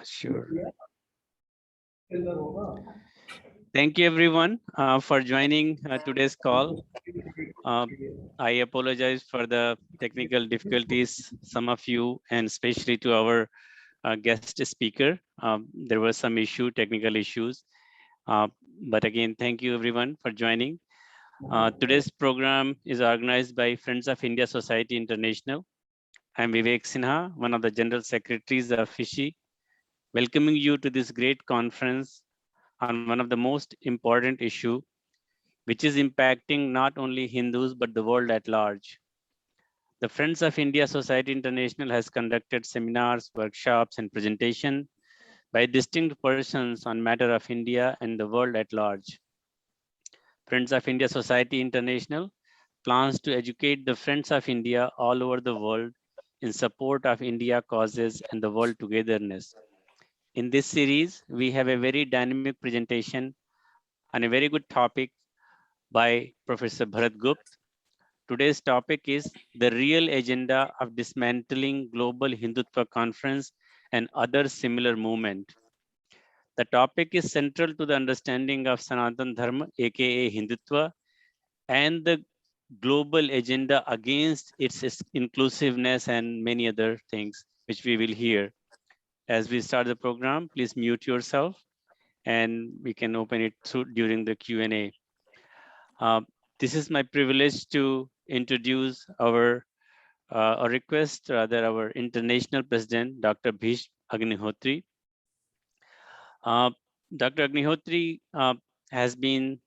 Sure. Thank you, everyone, for joining today's call. I apologize for the technical difficulties, some of you, and especially to our guest speaker. There were some technical issues. But again, thank you, everyone, for joining. Today's program is organized by Friends of India Society International. I'm Vivek Sinha, one of the General Secretaries of FISI, welcoming you to this great conference on one of the most important issues, which is impacting not only Hindus but the world at large. The Friends of India Society International has conducted seminars, workshops, and presentation by distinct persons on matter of India and the world at large. Friends of India Society International plans to educate the Friends of India all over the world in support of India causes and the world togetherness. In this series, we have a very dynamic presentation on a very good topic by Professor Bharat Gupt. Today's topic is the real agenda of dismantling global Hindutva conference and other similar movement. The topic is central to the understanding of Sanatan Dharma, aka Hindutva, and the global agenda against its inclusiveness and many other things, which we will hear. As we start the program, please mute yourself and we can open it through during the Q&A. This is my privilege to introduce our our international president, Dr. Bhishma Agnihotri. Dr. Agnihotri has been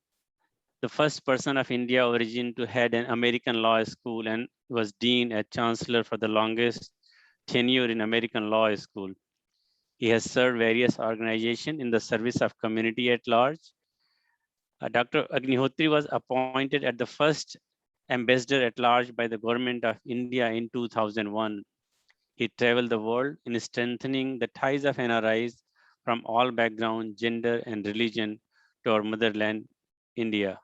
the first person of India origin to head an American law school and was dean and chancellor for the longest tenure in American law school. He has served various organizations in the service of community at large. Dr. Agnihotri was appointed at the first ambassador at large by the government of India in 2001. He traveled the world in strengthening the ties of NRIs from all background, gender, and religion to our motherland, India.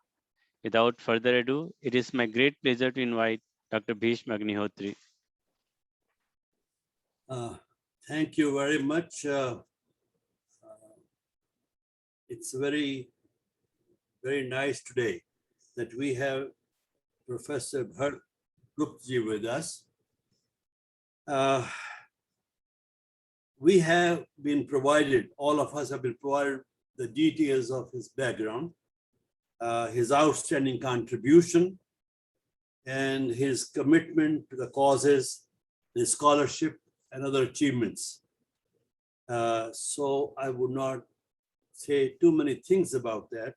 Without further ado, it is my great pleasure to invite Dr. Bhishma Agnihotri. Thank you very much. It's very nice today that we have Professor Bharat Gupt with us. We have been provided, all of us have been provided the details of his background, his outstanding contribution, and his commitment to the causes, his scholarship, and other achievements. So I would not say too many things about that.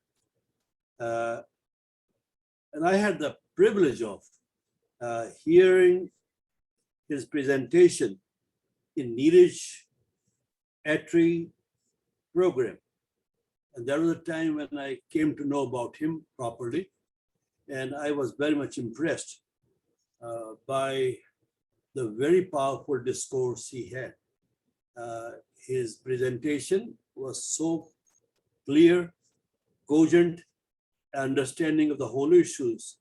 And I had the privilege of hearing his presentation in Neeraj Attri program. And there was a time when I came to know about him properly. And I was very much impressed by the very powerful discourse he had. His presentation was so clear, cogent, understanding of the whole issues.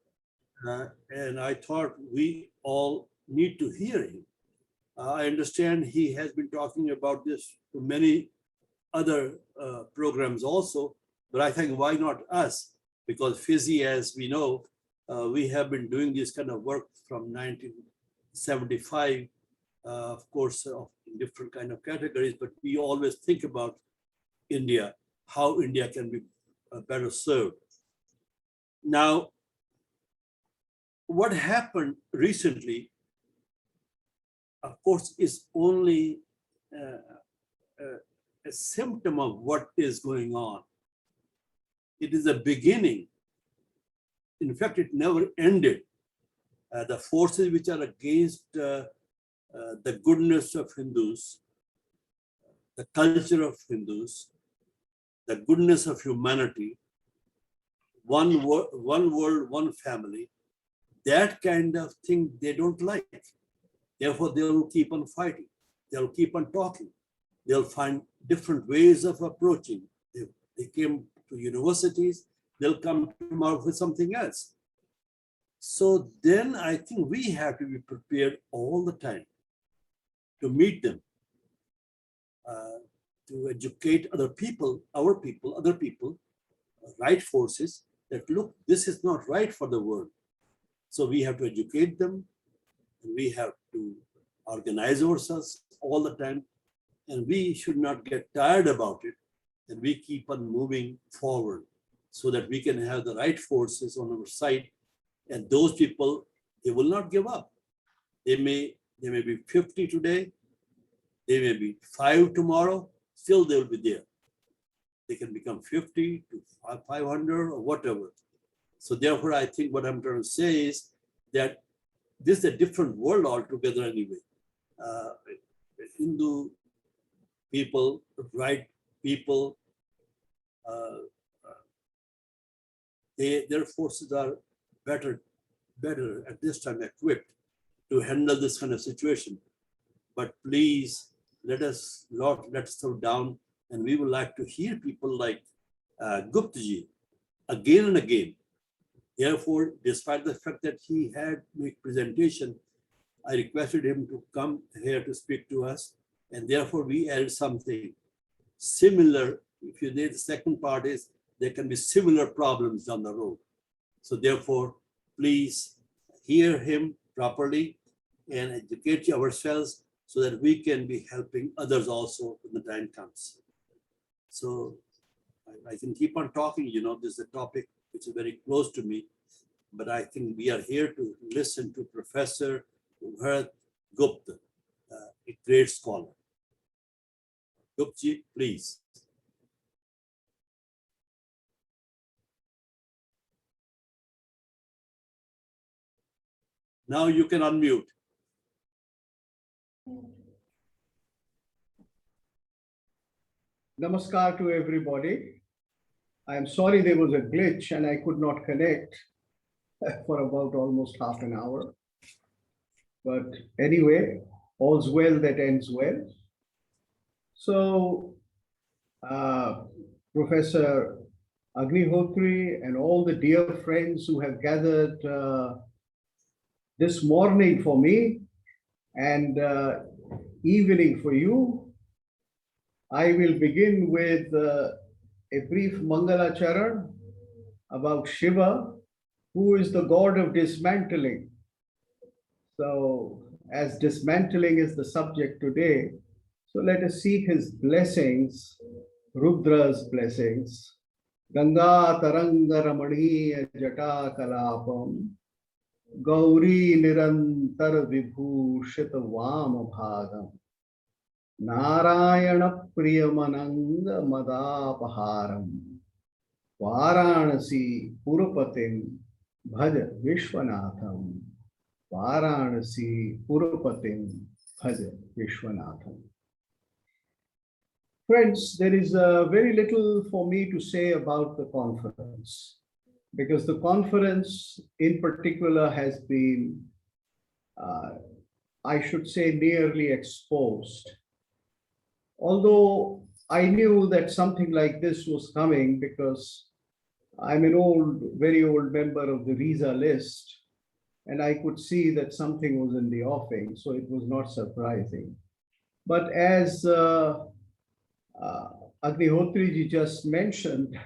And I thought we all need to hear him. I understand he has been talking about this to many other programs also, but I think why not us? Because FISI, as we know, we have been doing this kind of work from 1975, of course, in different kind of categories, but we always think about India, how India can be better served. Now, what happened recently, of course, is only a symptom of what is going on. It is a beginning. In fact, it never ended. The forces which are against the goodness of Hindus, the culture of Hindus, the goodness of humanity, one world, one family, that kind of thing they don't like. Therefore, they will keep on fighting. They'll keep on talking. They'll find different ways of approaching. They came to universities, they'll come out with something else. So then I think we have to be prepared all the time to meet them. to educate other people, our people, other people, right forces that look, this is not right for the world. So we have to educate them, and we have to organize ourselves all the time, and we should not get tired about it, and we keep on moving forward so that we can have the right forces on our side. And those people, they will not give up. They may be 50 today, they may be 5 tomorrow, still they will be there. They can become 50 to 500 or whatever. So therefore, I think what I'm trying to say is that this is a different world altogether anyway. Hindu people, right people, their forces are better at this time equipped to handle this kind of situation. But please, let us slow down, and we would like to hear people like Guptaji again and again. Therefore, despite the fact that he had made presentation, I requested him to come here to speak to us, and therefore we added something similar. If you did, the second part is there can be similar problems down the road. So therefore, please hear him properly and educate ourselves so that we can be helping others also when the time comes. So I can keep on talking, this is a topic which is very close to me, but I think we are here to listen to Professor Bharat Gupt, a great scholar. Guptji, please. Now you can unmute. Namaskar to everybody. I am sorry there was a glitch and I could not connect for about almost half an hour. But anyway, all's well that ends well. So, Professor Agnihotri and all the dear friends who have gathered this morning for me and evening for you, I will begin with a brief Mangala Charan about Shiva, who is the god of dismantling. So, as dismantling is the subject today, so let us seek his blessings, Rudra's blessings. Ganga Taranga Ramaniya Jata Kalapam, Gauri Nirantar Vibhushita Vama Bhagam, Narayana Priyamananga Madapaharam, Varanasi Purupatim Bhaja Vishwanatham, Varanasi Purupatim Bhaja Vishwanatham. Friends, there is very little for me to say about the conference, because the conference in particular has been, I should say, nearly exposed. Although I knew that something like this was coming because I'm an very old member of the Risa list, and I could see that something was in the offing, so it was not surprising. But as Agnihotri ji just mentioned,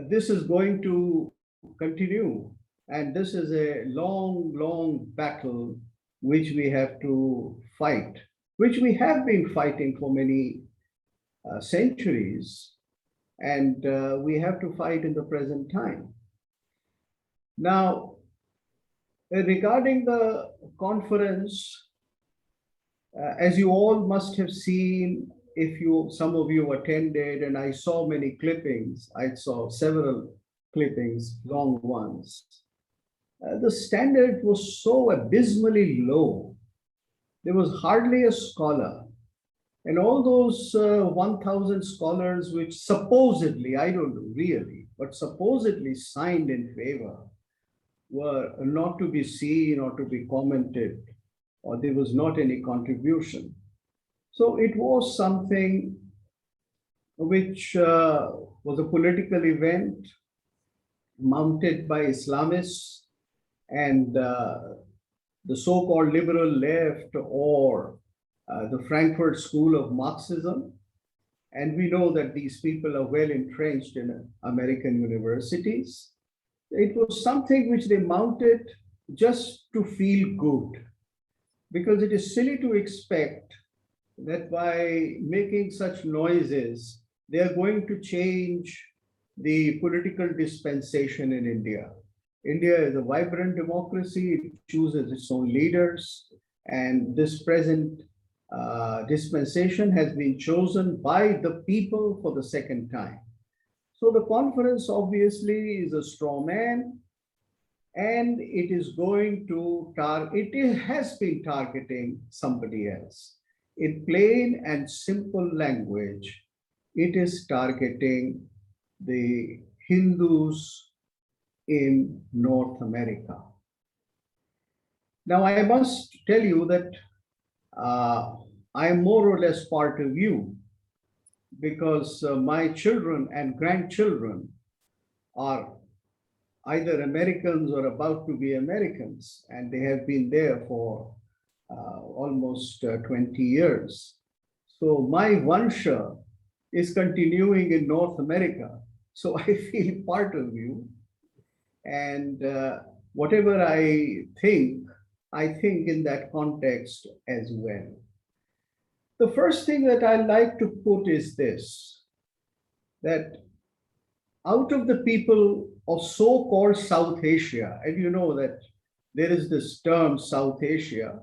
this is going to continue, and this is a long, long battle which we have to fight, which we have been fighting for many centuries, and we have to fight in the present time. Now, regarding the conference, as you all must have seen, if some of you attended, and I saw many clippings, I saw several clippings, long ones. The standard was so abysmally low. There was hardly a scholar. And all those 1,000 scholars which supposedly, I don't know really, but supposedly signed in favor were not to be seen or to be commented, or there was not any contribution. So it was something which was a political event mounted by Islamists and the so-called liberal left, or the Frankfurt School of Marxism. And we know that these people are well entrenched in American universities. It was something which they mounted just to feel good, because it is silly to expect that by making such noises, they are going to change the political dispensation in India. India is a vibrant democracy, it chooses its own leaders, and this present dispensation has been chosen by the people for the second time. So the conference obviously is a straw man, and it is going to it has been targeting somebody else. In plain and simple language, it is targeting the Hindus in North America. Now, I must tell you that I am more or less part of you, because my children and grandchildren are either Americans or about to be Americans, and they have been there for almost 20 years. So my Vansha is continuing in North America. So I feel part of you. And whatever I think in that context as well. The first thing that I like to put is this, that out of the people of so-called South Asia, and you know that there is this term South Asia,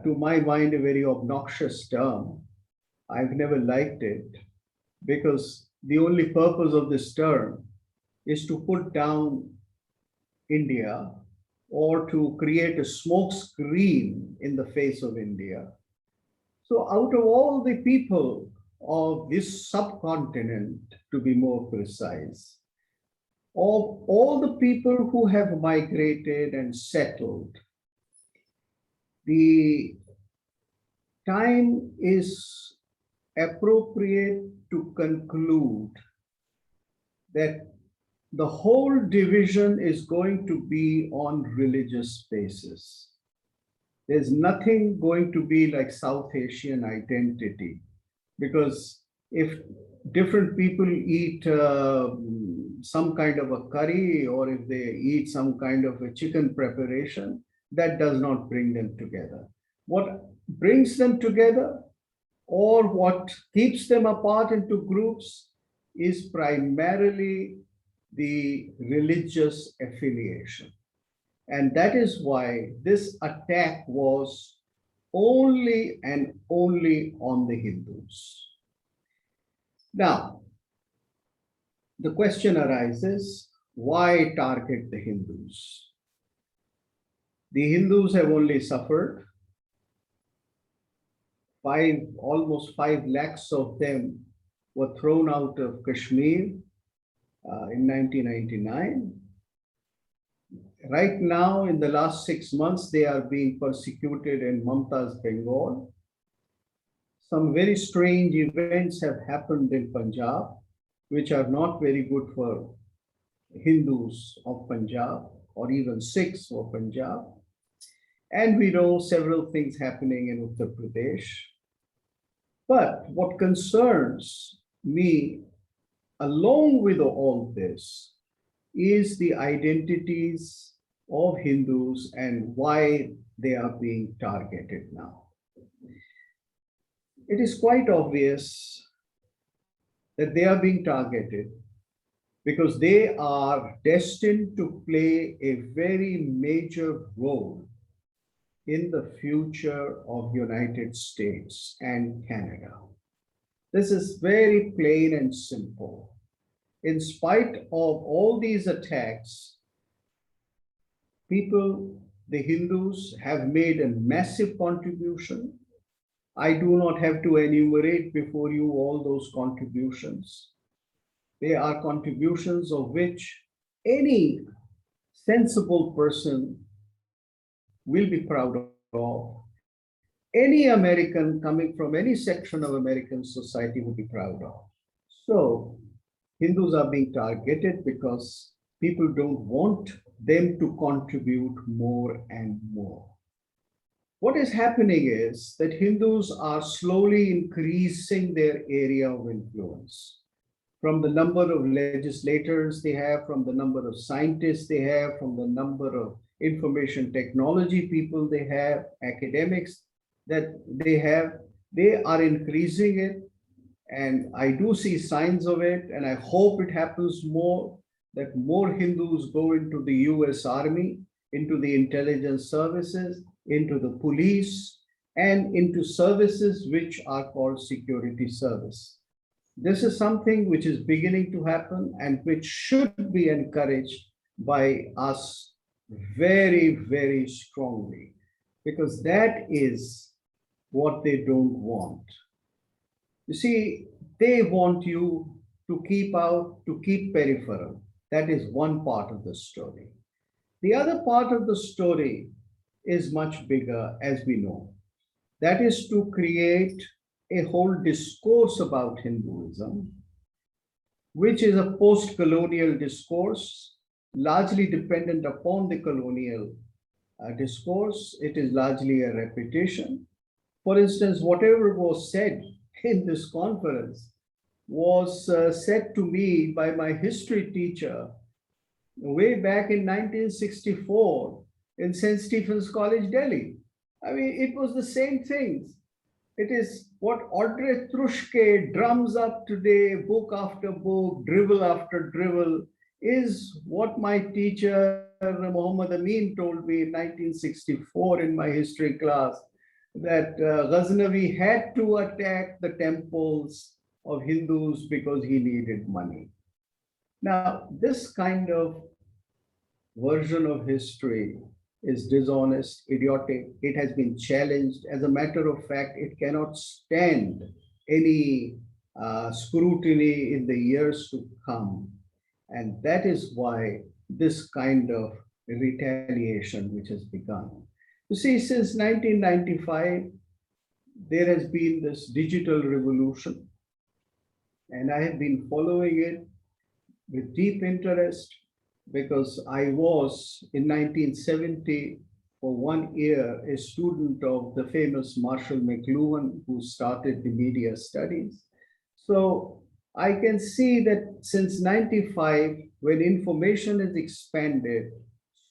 to my mind, a very obnoxious term. I've never liked it, because the only purpose of this term is to put down India, or to create a smoke screen in the face of India. So out of all the people of this subcontinent, to be more precise, of all the people who have migrated and settled, the time is appropriate to conclude that the whole division is going to be on religious basis. There's nothing going to be like South Asian identity, because if different people eat some kind of a curry, or if they eat some kind of a chicken preparation, that does not bring them together. What brings them together, or what keeps them apart into groups, is primarily the religious affiliation. And that is why this attack was only and only on the Hindus. Now, the question arises, why target the Hindus? The Hindus have only suffered. Almost 5 lakhs of them were thrown out of Kashmir in 1999. Right now, in the last 6 months, they are being persecuted in Mamta's Bengal. Some very strange events have happened in Punjab, which are not very good for Hindus of Punjab, or even Sikhs of Punjab. And we know several things happening in Uttar Pradesh. But what concerns me, along with all this, is the identities of Hindus and why they are being targeted now. It is quite obvious that they are being targeted because they are destined to play a very major role in the future of United States and Canada. This is very plain and simple. In spite of all these attacks, people, the Hindus, have made a massive contribution. I do not have to enumerate before you all those contributions. They are contributions of which any sensible person will be proud of. Any American coming from any section of American society would be proud of. So Hindus are being targeted because people don't want them to contribute more and more. what is happening is that Hindus are slowly increasing their area of influence from the number of legislators they have, from the number of scientists they have, from the number of information technology people they have, academics that they are increasing it. And I do see signs of it, and I hope it happens more, that more Hindus go into the US Army, into the intelligence services, into the police, and into services which are called security service. This is something which is beginning to happen and which should be encouraged by us very, very strongly, because that is what they don't want. You see, they want you to keep out, to keep peripheral. That is one part of the story. The other part of the story is much bigger, as we know. That is to create a whole discourse about Hinduism, which is a post-colonial discourse, largely dependent upon the colonial discourse. It is largely a repetition. For instance, whatever was said in this conference was said to me by my history teacher way back in 1964 in St. Stephen's College, Delhi. I mean, it was the same things. It is what Audrey Truschke drums up today, book after book, dribble after dribble, is what my teacher Muhammad Amin told me in 1964 in my history class, that Ghaznavi had to attack the temples of Hindus because he needed money. Now, this kind of version of history is dishonest, idiotic. It has been challenged. As a matter of fact, it cannot stand any scrutiny in the years to come. And that is why this kind of retaliation which has begun. You see, since 1995, there has been this digital revolution, and I have been following it with deep interest because I was in 1970 for 1 year a student of the famous Marshall McLuhan, who started the media studies. So I can see that since 95, when information is expanded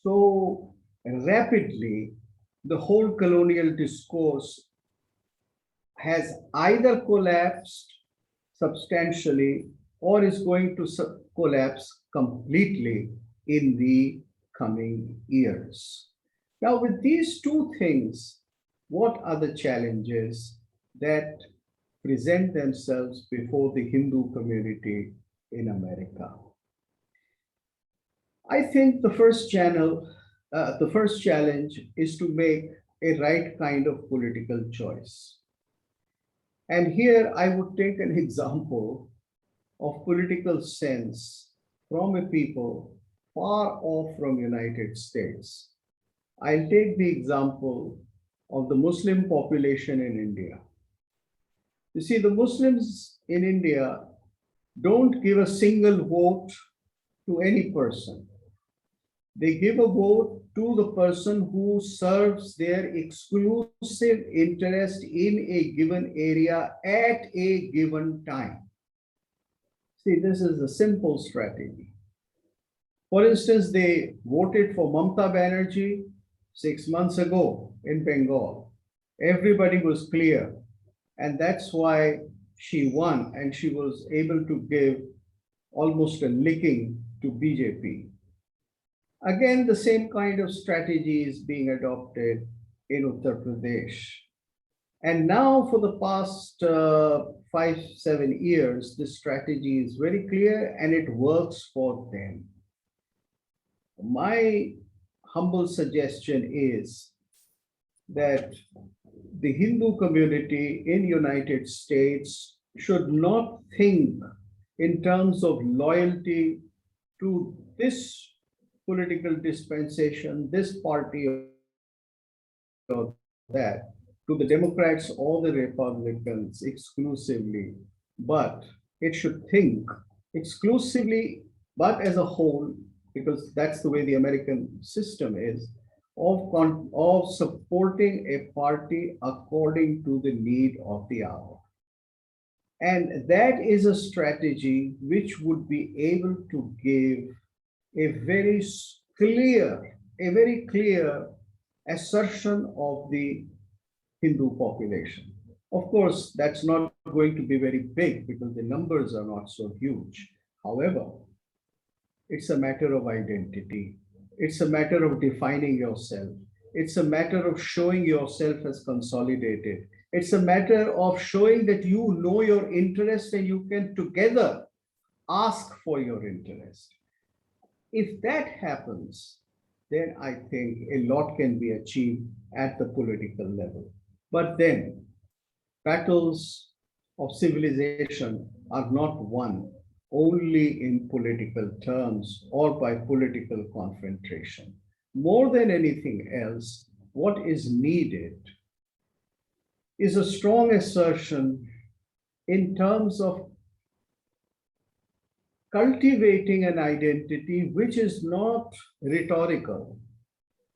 so rapidly, the whole colonial discourse has either collapsed substantially or is going to collapse completely in the coming years. Now, with these two things, what are the challenges that present themselves before the Hindu community in America? I think the first challenge is to make a right kind of political choice. And here I would take an example of political sense from a people far off from United States. I'll take the example of the Muslim population in India. You see, the Muslims in India don't give a single vote to any person. They give a vote to the person who serves their exclusive interest in a given area at a given time. See, this is a simple strategy. For instance, they voted for Mamata Banerjee 6 months ago in Bengal. Everybody was clear, and that's why she won, and she was able to give almost a licking to BJP. Again, the same kind of strategy is being adopted in Uttar Pradesh. And now for the past 5-7 years, this strategy is very clear and it works for them. My humble suggestion is that the Hindu community in United States should not think in terms of loyalty to this political dispensation, this party or that, to the Democrats or the Republicans exclusively, but it should think exclusively, but as a whole, because that's the way the American system is, of supporting a party according to the need of the hour. And that is a strategy which would be able to give a very clear assertion of the Hindu population. Of course, that's not going to be very big because the numbers are not so huge. However, it's a matter of identity. It's a matter of defining yourself. It's a matter of showing yourself as consolidated. It's a matter of showing that you know your interest and you can together ask for your interest. If that happens, then I think a lot can be achieved at the political level. But then, battles of civilization are not won only in political terms or by political confrontation. More than anything else, what is needed is a strong assertion in terms of cultivating an identity which is not rhetorical,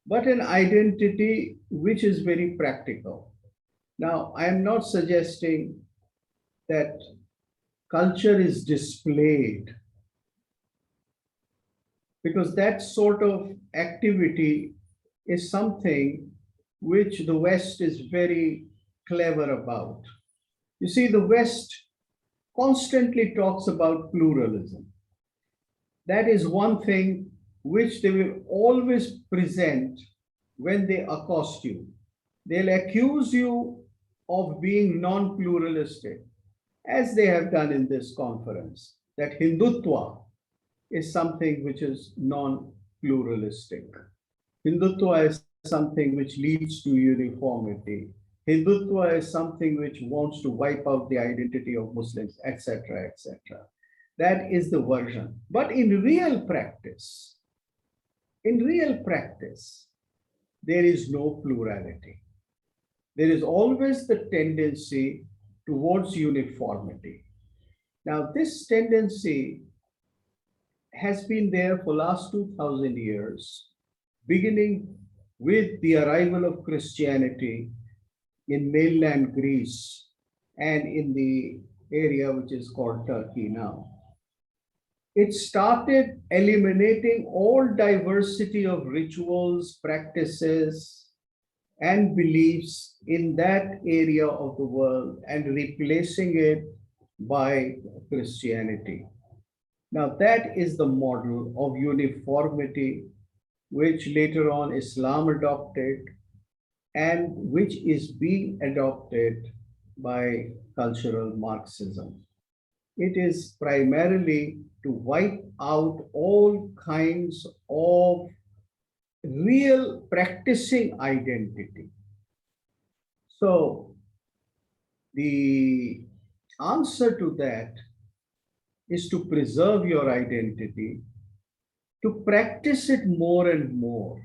but an identity which is very practical. Now, I am not suggesting that culture is displayed, because that sort of activity is something which the West is very clever about. You see, the West constantly talks about pluralism. That is one thing which they will always present when they accost you. They'll accuse you of being non-pluralistic, as they have done in this conference, that Hindutva is something which is non-pluralistic. Hindutva is something which leads to uniformity. Hindutva is something which wants to wipe out the identity of Muslims, etc., etc. That is the version. But in real practice, there is no plurality. There is always the tendency towards uniformity. Now, this tendency has been there for last 2000 years, beginning with the arrival of Christianity in mainland Greece and in the area which is called Turkey now. It started eliminating all diversity of rituals, practices, and beliefs in that area of the world and replacing it by Christianity. Now, that is the model of uniformity which later on Islam adopted and which is being adopted by cultural Marxism. It is primarily to wipe out all kinds of real practicing identity. So the answer to that is to preserve your identity, to practice it more and more,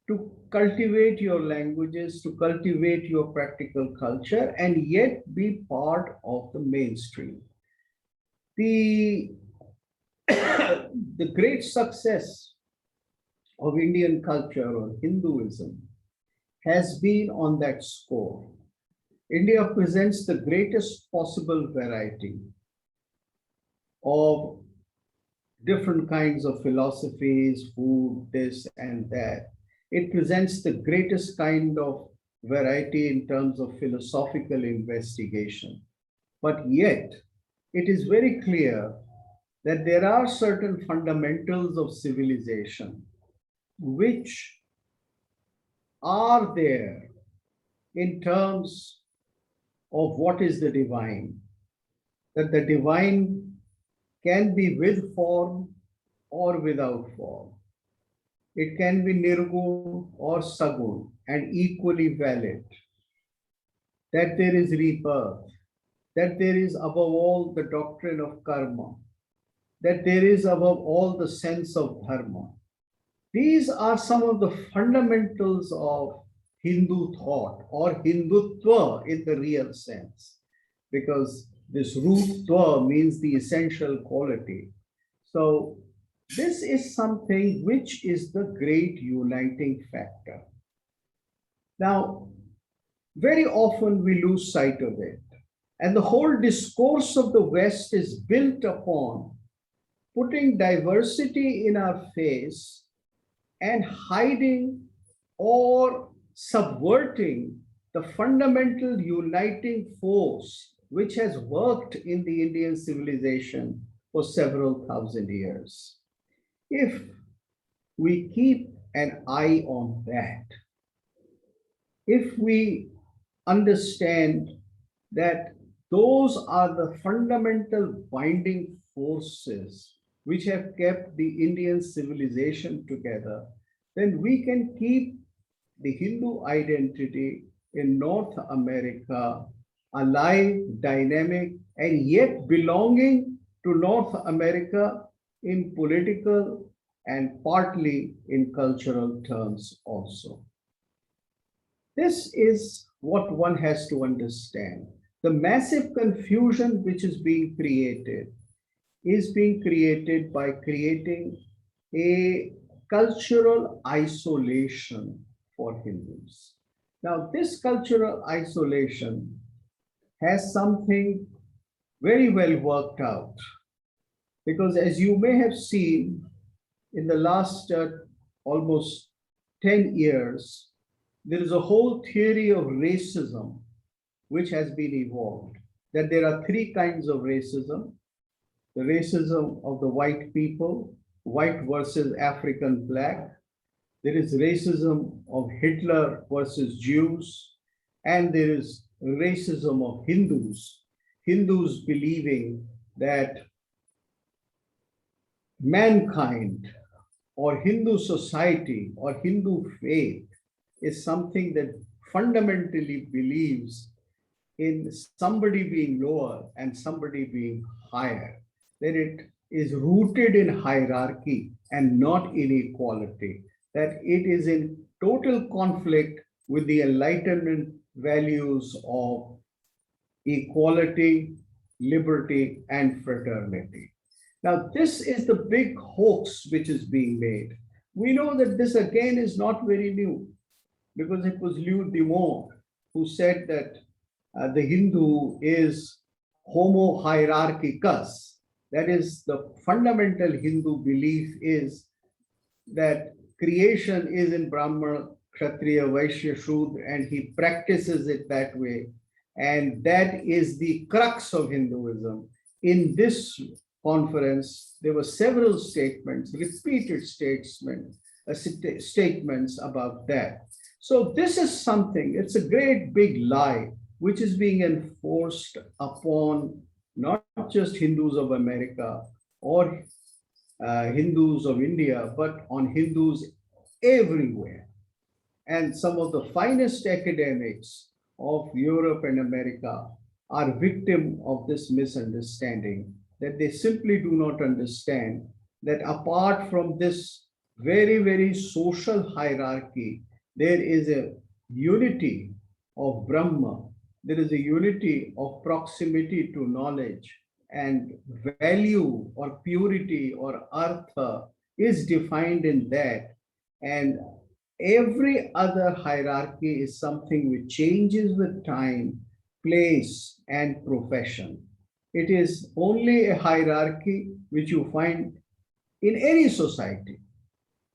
to cultivate your languages, to cultivate your practical culture, and yet be part of the mainstream. The great success of Indian culture or Hinduism has been on that score. India presents the greatest possible variety of different kinds of philosophies, food, this and that. It presents the greatest kind of variety in terms of philosophical investigation. But yet, it is very clear that there are certain fundamentals of civilization which are there in terms of what is the divine, that the divine can be with form or without form. It can be nirgun or sagun and equally valid. That there is rebirth, that there is above all the doctrine of karma, that there is above all the sense of dharma. These are some of the fundamentals of Hindu thought or Hindutva in the real sense, because this root tva means the essential quality. So this is something which is the great uniting factor. Now, very often we lose sight of it. And the whole discourse of the West is built upon putting diversity in our face and hiding or subverting the fundamental uniting force which has worked in the Indian civilization for several thousand years. If we keep an eye on that, if we understand that those are the fundamental binding forces which have kept the Indian civilization together, then we can keep the Hindu identity in North America alive, dynamic, and yet belonging to North America in political and partly in cultural terms also. This is what one has to understand. The massive confusion which is being created by creating a cultural isolation for Hindus. Now, this cultural isolation has something very well worked out, because as you may have seen in the last almost 10 years, there is a whole theory of racism which has been evolved, that there are three kinds of racism: the racism of the white people, white versus African black. There is racism of Hitler versus Jews, and there is racism of Hindus. Hindus believing that mankind or Hindu society or Hindu faith is something that fundamentally believes in somebody being lower and somebody being higher, that it is rooted in hierarchy and not in equality, that it is in total conflict with the Enlightenment values of equality, liberty, and fraternity. Now, this is the big hoax which is being made. We know that this again is not very new, because it was Louis Dumont who said that the Hindu is homo hierarchicus. That is, the fundamental Hindu belief is that creation is in Brahma, Kshatriya, Vaishya, Shudra, and he practices it that way. And that is the crux of Hinduism. In this conference, there were several statements, repeated statements about that. So this is something, it's a great big lie, which is being enforced upon not just Hindus of America or Hindus of India, but on Hindus everywhere. And some of the finest academics of Europe and America are victim of this misunderstanding, that they simply do not understand that apart from this very, very social hierarchy, there is a unity of Brahma, there is a unity of proximity to knowledge, and value or purity or artha is defined in that. And every other hierarchy is something which changes with time, place, and profession. It is only a hierarchy which you find in any society,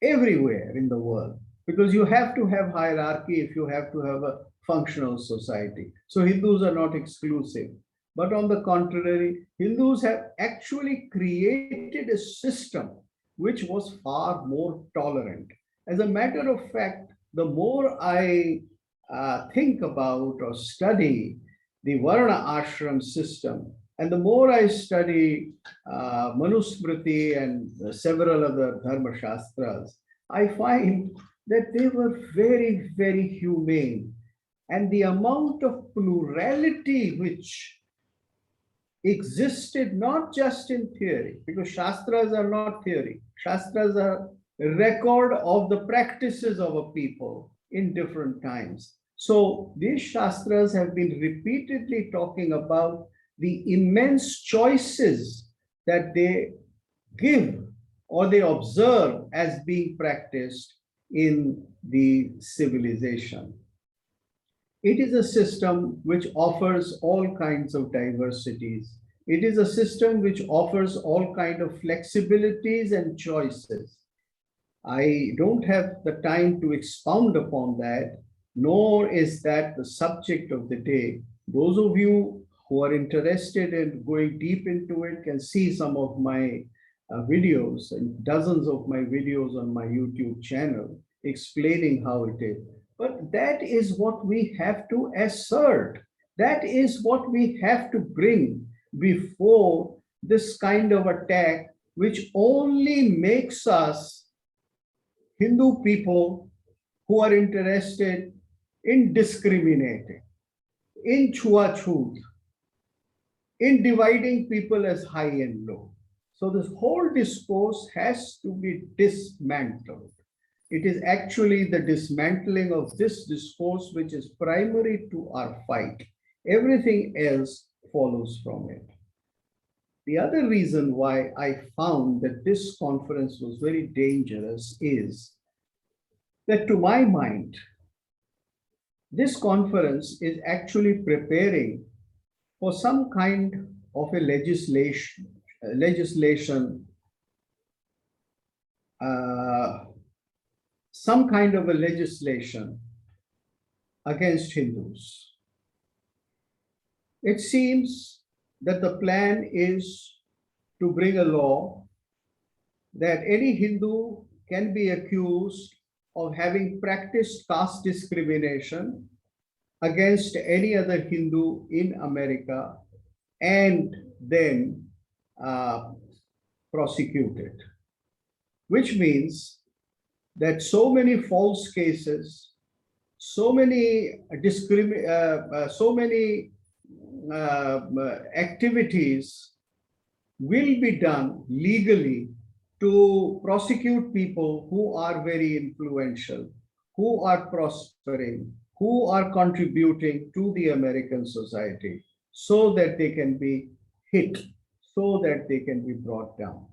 everywhere in the world, because you have to have hierarchy if you have to have a functional society. So Hindus are not exclusive. But on the contrary, Hindus have actually created a system which was far more tolerant. As a matter of fact, the more I think about or study the Varna ashram system, and the more I study Manusmriti and several other Dharma Shastras, I find that they were very, very humane. And the amount of plurality which existed not just in theory, because Shastras are not theory. Shastras are a record of the practices of a people in different times. So these Shastras have been repeatedly talking about the immense choices that they give or they observe as being practiced in the civilization. It is a system which offers all kinds of diversities. It is a system which offers all kinds of flexibilities and choices. I don't have the time to expound upon that, nor is that the subject of the day. Those of you who are interested in going deep into it can see some of my videos and dozens of my videos on my YouTube channel explaining how it is. But that is what we have to assert. That is what we have to bring before this kind of attack, which only makes us Hindu people who are interested in discriminating, in chua-chut, in dividing people as high and low. So this whole discourse has to be dismantled. It is actually the dismantling of this discourse which is primary to our fight. Everything else follows from it. The other reason why I found that this conference was very dangerous is that, to my mind, this conference is actually preparing for some kind of a some kind of a legislation against Hindus. It seems that the plan is to bring a law that any Hindu can be accused of having practiced caste discrimination against any other Hindu in America and then prosecuted, which means that so many false cases, so many activities will be done legally to prosecute people who are very influential, who are prospering, who are contributing to the American society, so that they can be hit, so that they can be brought down.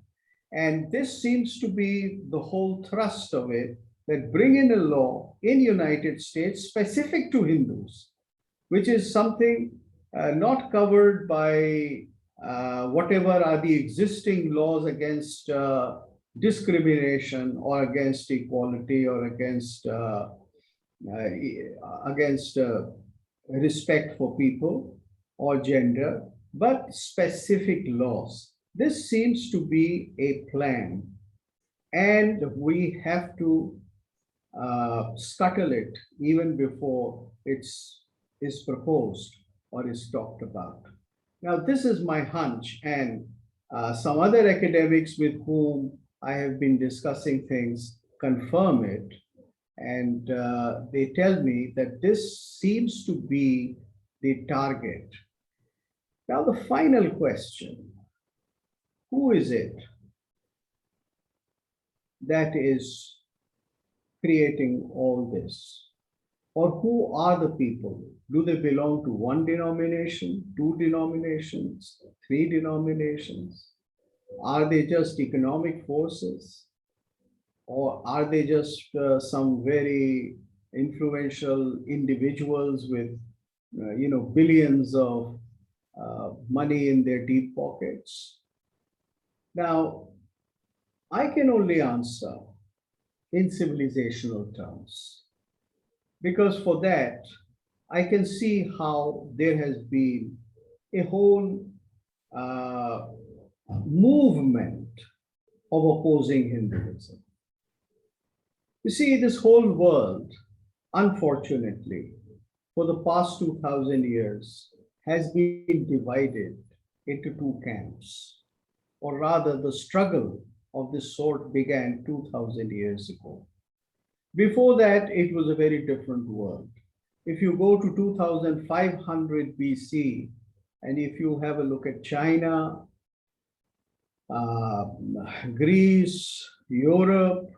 And this seems to be the whole thrust of it, that bring in a law in United States specific to Hindus, which is something not covered by whatever are the existing laws against discrimination or against equality or against respect for people or gender, but specific laws. This seems to be a plan, and we have to scuttle it even before it's proposed or is talked about. Now, this is my hunch, and some other academics with whom I have been discussing things confirm it. And they tell me that this seems to be the target. Now, the final question, who is it that is creating all this? Or who are the people? Do they belong to one denomination, two denominations, three denominations? Are they just economic forces? Or are they just some very influential individuals with billions of money in their deep pockets? Now, I can only answer in civilizational terms, because for that, I can see how there has been a whole movement of opposing Hinduism. You see, this whole world, unfortunately, for the past 2000 years, has been divided into two camps, or rather, the struggle of this sort began 2000 years ago. Before that, it was a very different world. If you go to 2500 BC, and if you have a look at China, Greece, Europe,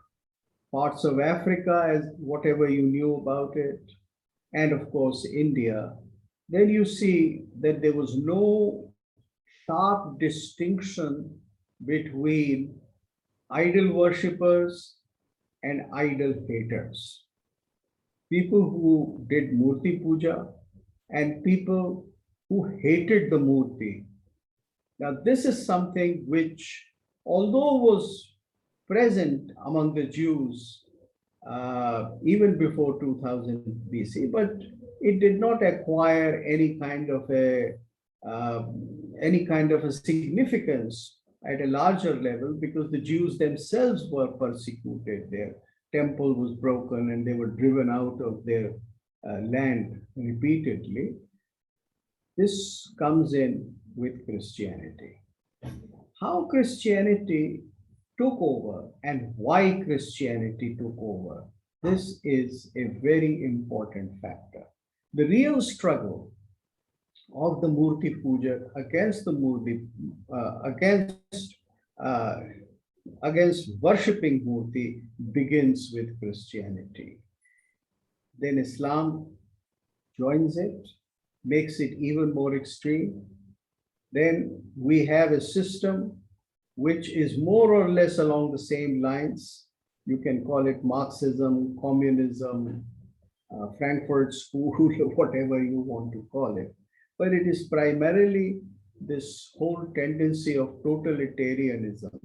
parts of Africa, as whatever you knew about it, and of course India, then you see that there was no sharp distinction between idol worshippers and idol haters. people who did Murti Puja, and people who hated the Murti. Now, this is something which, although was present among the Jews even before 2000 BC, but it did not acquire any kind of a significance at a larger level, because the Jews themselves were persecuted. Their temple was broken and they were driven out of their land repeatedly. This comes in with Christianity. How Christianity took over and why Christianity took over, this is a very important factor. The real struggle of the Murti Puja against the Murti, uh, against worshipping Murti begins with Christianity. Then Islam joins it, makes it even more extreme. Then we have a system which is more or less along the same lines. You can call it Marxism, communism, Frankfurt School, whatever you want to call it. But it is primarily this whole tendency of totalitarianism.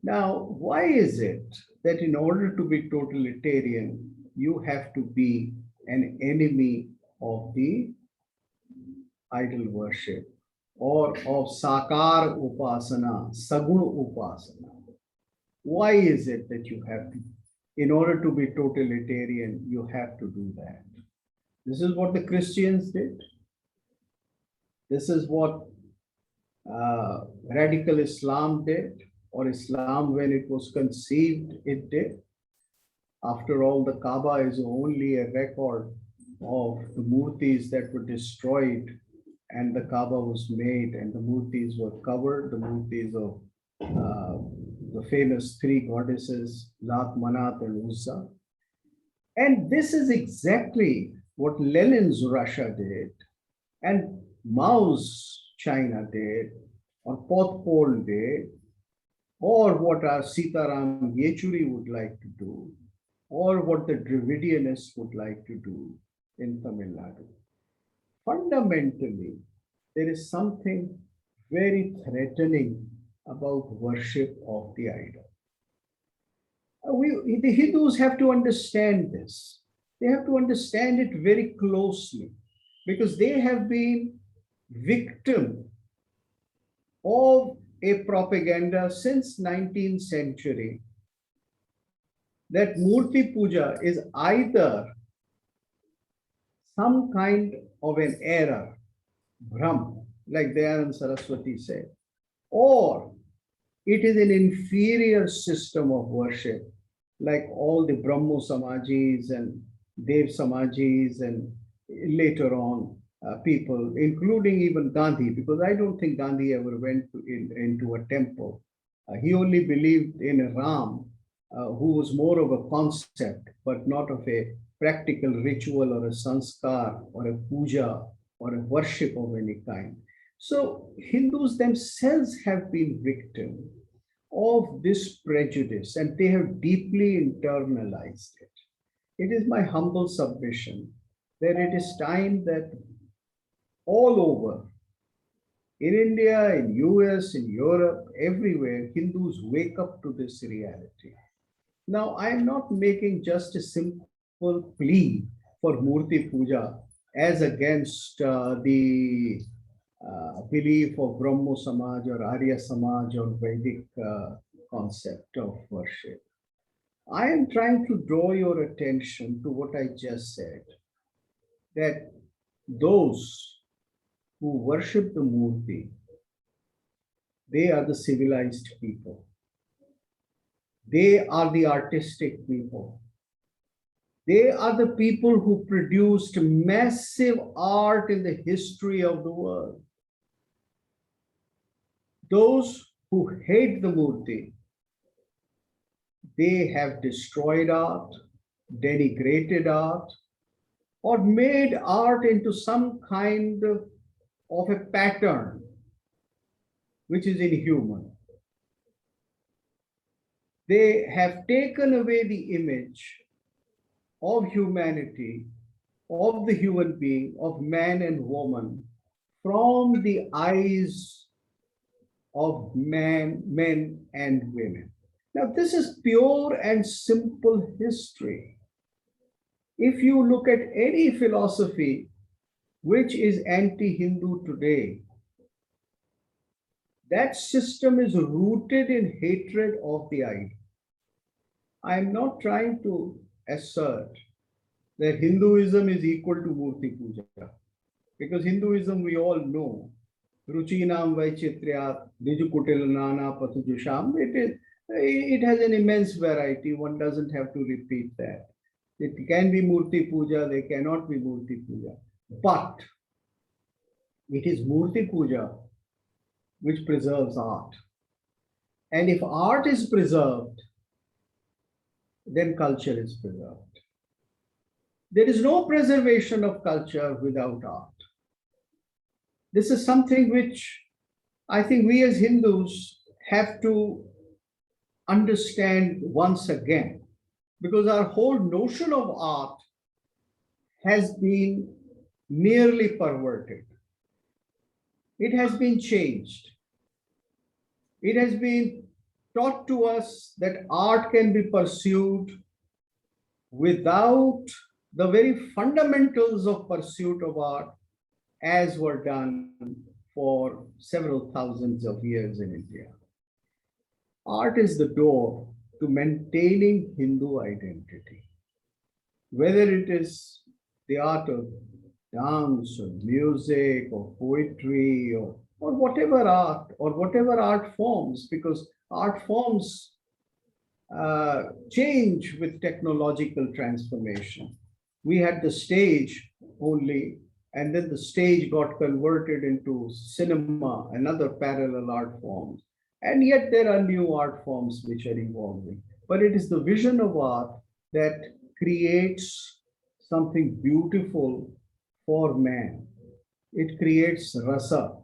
Now, why is it that in order to be totalitarian, you have to be an enemy of the idol worship or of Sakar Upasana, Sagun Upasana? Why is it that you have to, in order to be totalitarian, you have to do that? This is what the Christians did. This is what radical Islam did, or Islam when it was conceived, it did. After all, the Kaaba is only a record of the murtis that were destroyed, and the Kaaba was made, and the murtis were covered, the murtis of the famous three goddesses, Lat, Manat, and Uzza. And this is exactly what Lenin's Russia did, and Mao's China did, or Potpol did, or what our Sitaram Yechuri would like to do, or what the Dravidianists would like to do in Tamil Nadu. Fundamentally, there is something very threatening about worship of the idol. The Hindus have to understand this. They have to understand it very closely, because they have been victim of a propaganda since 19th century that Murti Puja is either some kind of an error, Brahm, like Dayanand Saraswati said, or it is an inferior system of worship, like all the Brahmo Samajis and Dev Samajis and later on people, including even Gandhi, because I don't think Gandhi ever went into a temple. He only believed in a Ram, who was more of a concept, but not of a practical ritual or a sanskar or a puja or a worship of any kind. So Hindus themselves have been victim of this prejudice, and they have deeply internalized it. It is my humble submission that it is time that all over, in India, in US, in Europe, everywhere, Hindus wake up to this reality. Now, I am not making just a simple plea for Murti Puja as against the belief of Brahmo Samaj or Arya Samaj or Vedic concept of worship. I am trying to draw your attention to what I just said, that those who worship the Murti, they are the civilized people. They are the artistic people. They are the people who produced massive art in the history of the world. Those who hate the Murti, they have destroyed art, denigrated art, or made art into some kind of a pattern which is inhuman. They have taken away the image of humanity, of the human being, of man and woman, from the eyes of men and women. Now, this is pure and simple history. If you look at any philosophy which is anti-Hindu today, that system is rooted in hatred of the idol. I am not trying to assert that Hinduism is equal to Murti Puja, because Hinduism, we all know, Ruchinam Vaichitrya, Dijukutil Patujusham, it has an immense variety. One doesn't have to repeat that. It can be Murti Puja, they cannot be Murti Puja. But it is Murti Puja which preserves art. And if art is preserved, then culture is preserved. There is no preservation of culture without art. This is something which I think we as Hindus have to understand once again, because our whole notion of art has been nearly perverted. It has been changed. It has been taught to us that art can be pursued without the very fundamentals of pursuit of art as were done for several thousands of years in India. Art is the door to maintaining Hindu identity. Whether it is the art of dance or music or poetry or whatever art forms, because art forms change with technological transformation. We had the stage only, and then the stage got converted into cinema and other parallel art forms. And yet there are new art forms which are evolving. But it is the vision of art that creates something beautiful for man. It creates rasa.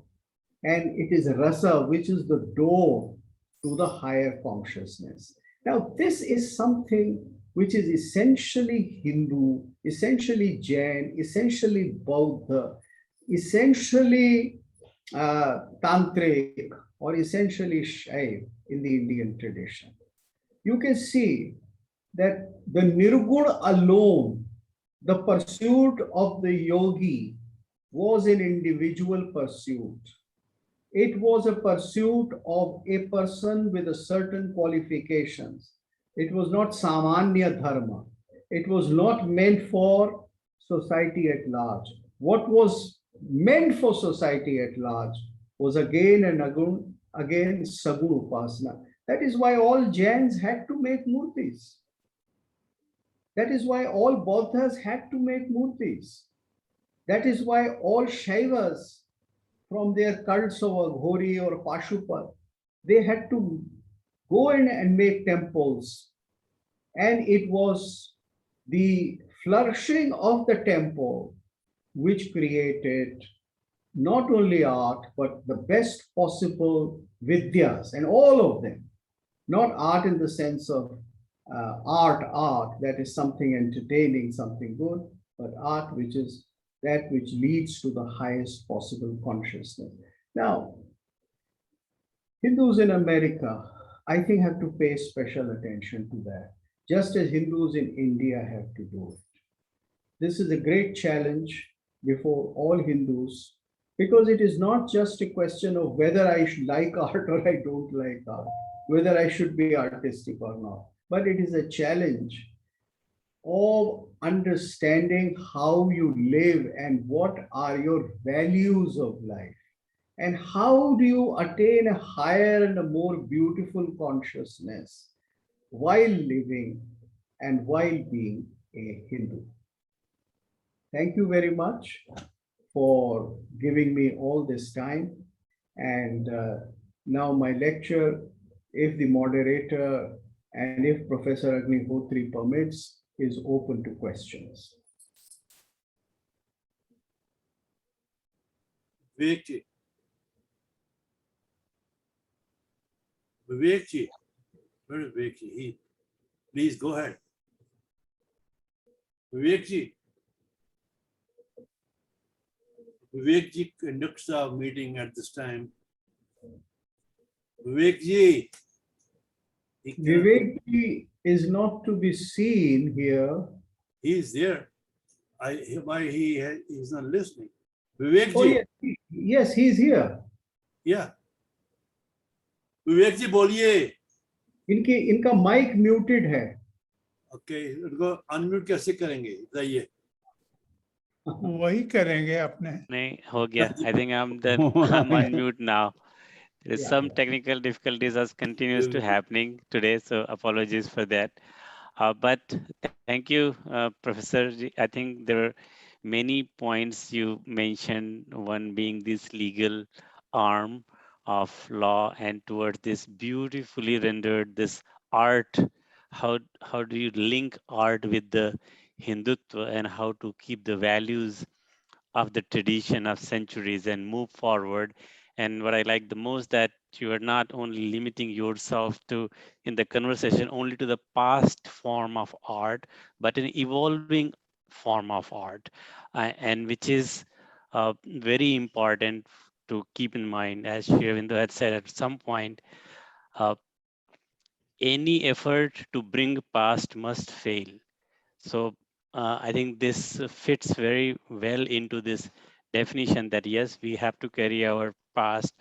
And it is rasa which is the door to the higher consciousness. Now, this is something which is essentially Hindu, essentially Jain, essentially Buddha, essentially Tantric, or essentially Shaiv in the Indian tradition. You can see that the Nirguna alone, the pursuit of the yogi, was an individual pursuit. It was a pursuit of a person with a certain qualifications. It was not samanya dharma. It was not meant for society at large. What was meant for society at large was again and again sagun upasana. That is why all Jains had to make murtis. That is why all Buddhas had to make murtis. That is why all Shaivas, from their cults of Aghori or Pashupat, they had to go in and make temples. And it was the flourishing of the temple which created not only art, but the best possible vidyas, and all of them. Not art in the sense of art, that is something entertaining, something good, but art which is that which leads to the highest possible consciousness. Now, Hindus in America, I think, have to pay special attention to that, just as Hindus in India have to do it. This is a great challenge before all Hindus, because it is not just a question of whether I should like art or I don't like art, whether I should be artistic or not, but it is a challenge of understanding how you live and what are your values of life, and how do you attain a higher and a more beautiful consciousness while living and while being a Hindu. Thank you very much for giving me all this time. And now my lecture, if the moderator and if Professor Agnihotri permits, is open to questions. Vivekji. Vivekji. Where is Vivekji? Please go ahead. Vivek ji conducts our meeting at this time. Vivek ji. Vivek ji is not to be seen here. He is there. Why he's not listening? Vivek Oh, ji. yes, he's here. Yeah. विवेक जी बोलिए. इनका mic muted है. Okay, उनको unmute कैसे करेंगे बताइए. वही करेंगे अपने. नहीं हो गया. I think I'm on mute now. There is some technical difficulties as continues to happening today, so apologies for that. But thank you, Professor. I think there are many points you mentioned, one being this legal arm of law and towards this beautifully rendered this art. How do you link art with the Hindutva and how to keep the values of the tradition of centuries and move forward. And what I like the most that you are not only limiting yourself to in the conversation only to the past form of art, but an evolving form of art, and which is very important to keep in mind. As Shrivindu had said at some point, uh, any effort to bring past must fail. So I think this fits very well into this definition that yes, we have to carry our past,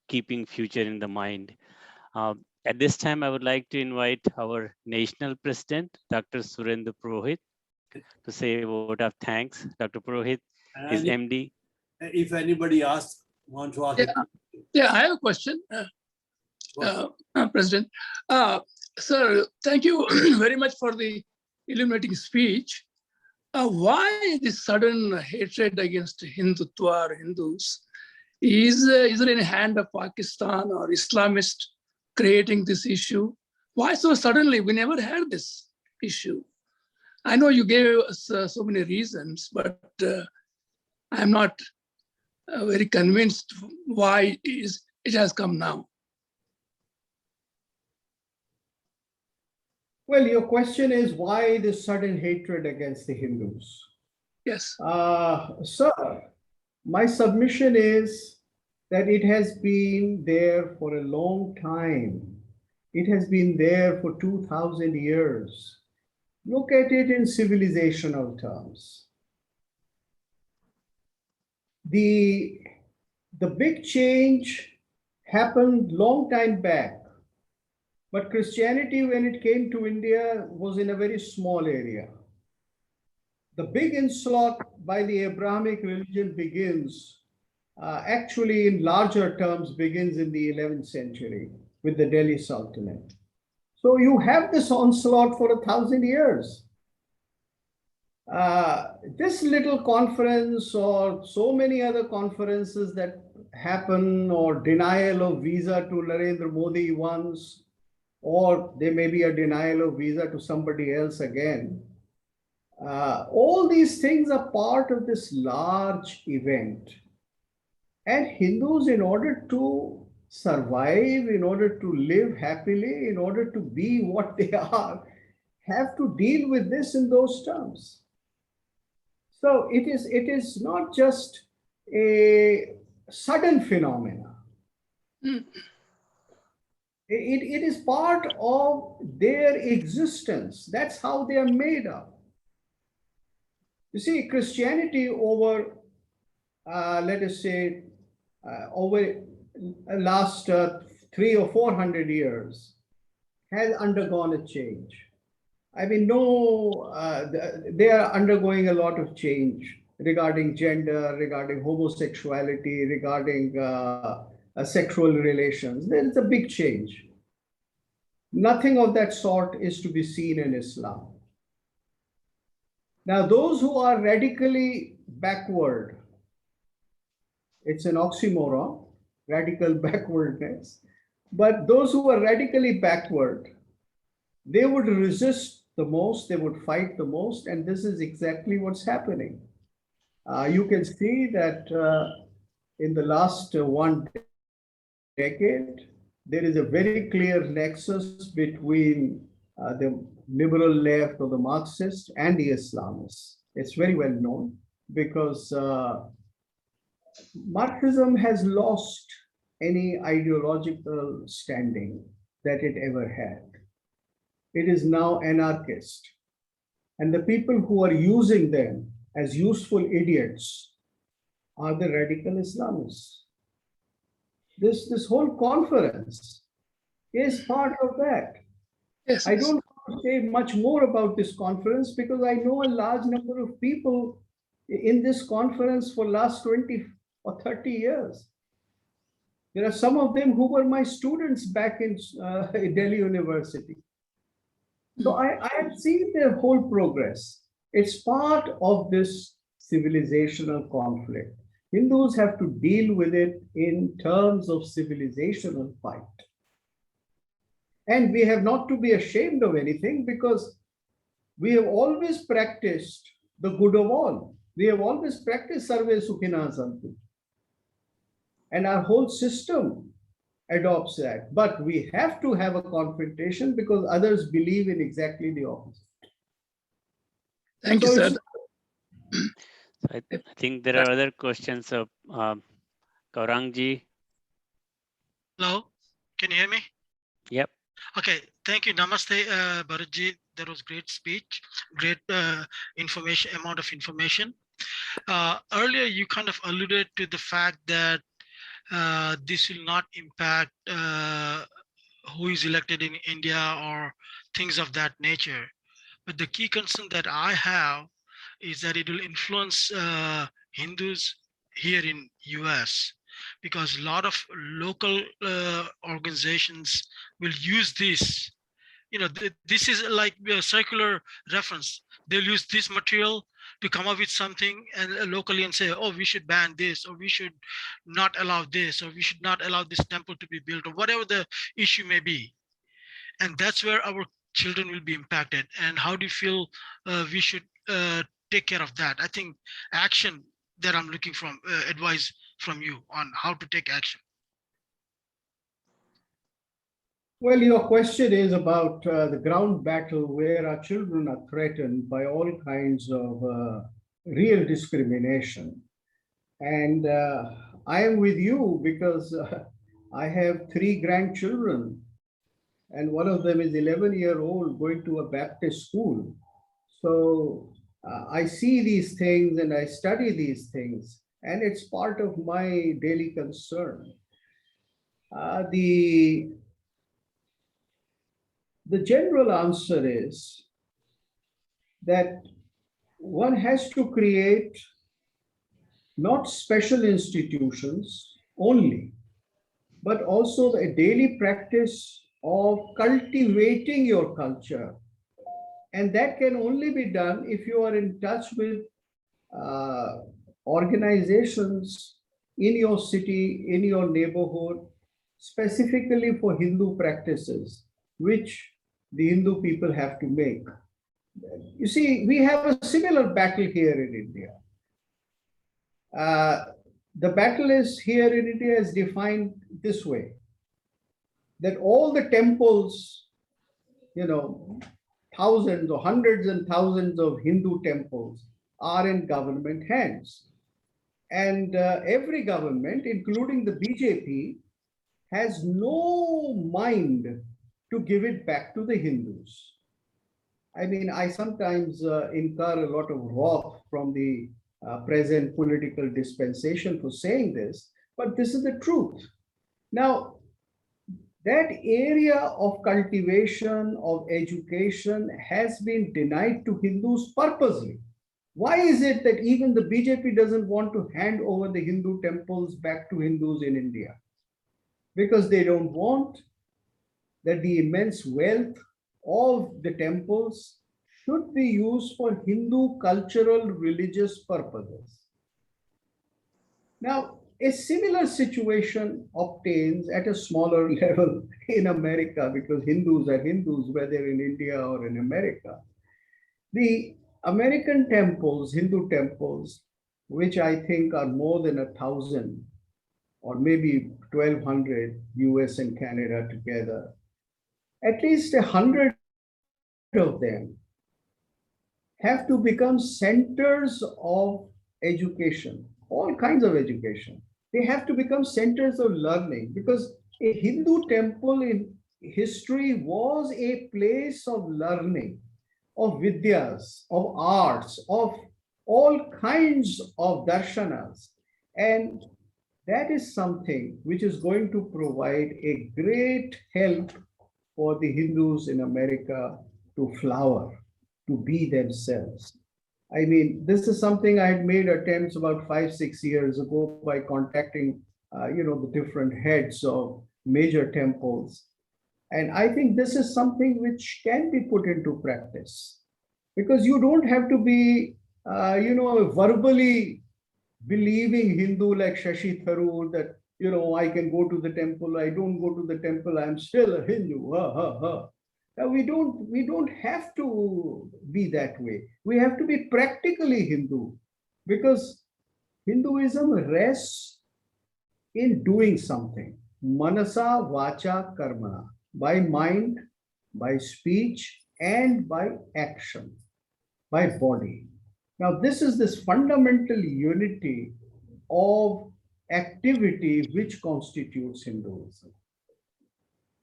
keeping future in the mind. At this time, I would like to invite our national president, Dr. Surendra Purohit, to say a word of thanks. Dr. Purohit is And MD. if anybody wants to ask, Yeah, I have a question, President. Sir, thank you very much for the illuminating speech. Why this sudden hatred against Hindutva or Hindus? Is there any hand of Pakistan or Islamist creating this issue? Why so suddenly? We never had this issue. I know you gave us so many reasons, but I'm not very convinced why it has come now. Well, your question is why this sudden hatred against the Hindus? Yes. Sir, my submission is that it has been there for a long time. It has been there for 2000 years. Look at it in civilizational terms. The big change happened long time back, but Christianity, when it came to India, was in a very small area. The big onslaught by the Abrahamic religion begins, actually in larger terms, begins in the 11th century with the Delhi Sultanate. So you have this onslaught for 1,000 years. This little conference or so many other conferences that happen, or denial of visa to Narendra Modi once, or there may be a denial of visa to somebody else again. All these things are part of this large event. And Hindus, in order to survive, in order to live happily, in order to be what they are, have to deal with this in those terms. So it is not just a sudden phenomena. It is part of their existence. That's how they are made up. You see, Christianity over, let us say, over last 300 or 400 years has undergone a change. I mean, they are undergoing a lot of change regarding gender, regarding homosexuality, regarding sexual relations. There is a big change. Nothing of that sort is to be seen in Islam. Now, those who are radically backward, it's an oxymoron, radical backwardness, but those who are radically backward, they would resist the most, they would fight the most, and this is exactly what's happening. You can see that in the last one decade, there is a very clear nexus between the liberal left or the Marxists and the Islamists. It's very well known because Marxism has lost any ideological standing that it ever had. It is now anarchist. And the people who are using them as useful idiots are the radical Islamists. This whole conference is part of that. Yes. I don't want to say much more about this conference because I know a large number of people in this conference for last 20 or 30 years. There are some of them who were my students back in Delhi University. So I have seen their whole progress. It's part of this civilizational conflict. Hindus have to deal with it in terms of civilizational fight. And we have not to be ashamed of anything because we have always practiced the good of all. We have always practiced Sarve Sukhina Santu. And our whole system adopts that. But we have to have a confrontation because others believe in exactly the opposite. Thank you, sir. I think there are other questions of Kaurangji. Hello, can you hear me? Yep. Okay, thank you. Namaste, Bharatji. That was great speech, great information, amount of information. Earlier, you kind of alluded to the fact that this will not impact who is elected in India or things of that nature. But the key concern that I have is that it will influence Hindus here in US, because a lot of local organizations will use this. You know, this is like a circular reference. They'll use this material to come up with something and locally and say, oh, we should ban this, or we should not allow this, or we should not allow this temple to be built, or whatever the issue may be. And that's where our children will be impacted. And how do you feel we should take care of that? I think action that I'm looking from advice from you on how to take action. Well, your question is about the ground battle where our children are threatened by all kinds of real discrimination. And I am with you because I have 3 grandchildren, and one of them is 11-year-old going to a Baptist school. So I see these things and I study these things, and it's part of my daily concern. The general answer is that one has to create not special institutions only, but also a daily practice of cultivating your culture. And that can only be done if you are in touch with organizations in your city, in your neighborhood, specifically for Hindu practices, which the Hindu people have to make. You see, we have a similar battle here in India. The battle is here in India is defined this way, that all the temples, you know, thousands or hundreds and thousands of Hindu temples are in government hands. And every government, including the BJP, has no mind to give it back to the Hindus. I mean, I sometimes incur a lot of wrath from the present political dispensation for saying this, but this is the truth. Now, that area of cultivation, of education has been denied to Hindus purposely. Why is it that even the BJP doesn't want to hand over the Hindu temples back to Hindus in India? Because they don't want that the immense wealth of the temples should be used for Hindu cultural religious purposes. Now, a similar situation obtains at a smaller level in America, because Hindus are Hindus, whether in India or in America. The American temples, Hindu temples, which I think are more than 1,000 or maybe 1,200 US and Canada together, at least 100 of them have to become centers of education, all kinds of education. They have to become centers of learning, because a Hindu temple in history was a place of learning, of vidyas, of arts, of all kinds of darshanas. And that is something which is going to provide a great help for the Hindus in America to flower, to be themselves. I mean, this is something I had made attempts about 5-6 years ago by contacting, the different heads of major temples. And I think this is something which can be put into practice, because you don't have to be, verbally believing Hindu like Shashi Tharoor, that, I can go to the temple, I don't go to the temple, I'm still a Hindu. Ha, ha, ha. Now, we don't have to be that way. We have to be practically Hindu, because Hinduism rests in doing something. Manasa, vacha, karmana, by mind, by speech, and by action, by body. Now, this is this fundamental unity of activity which constitutes Hinduism.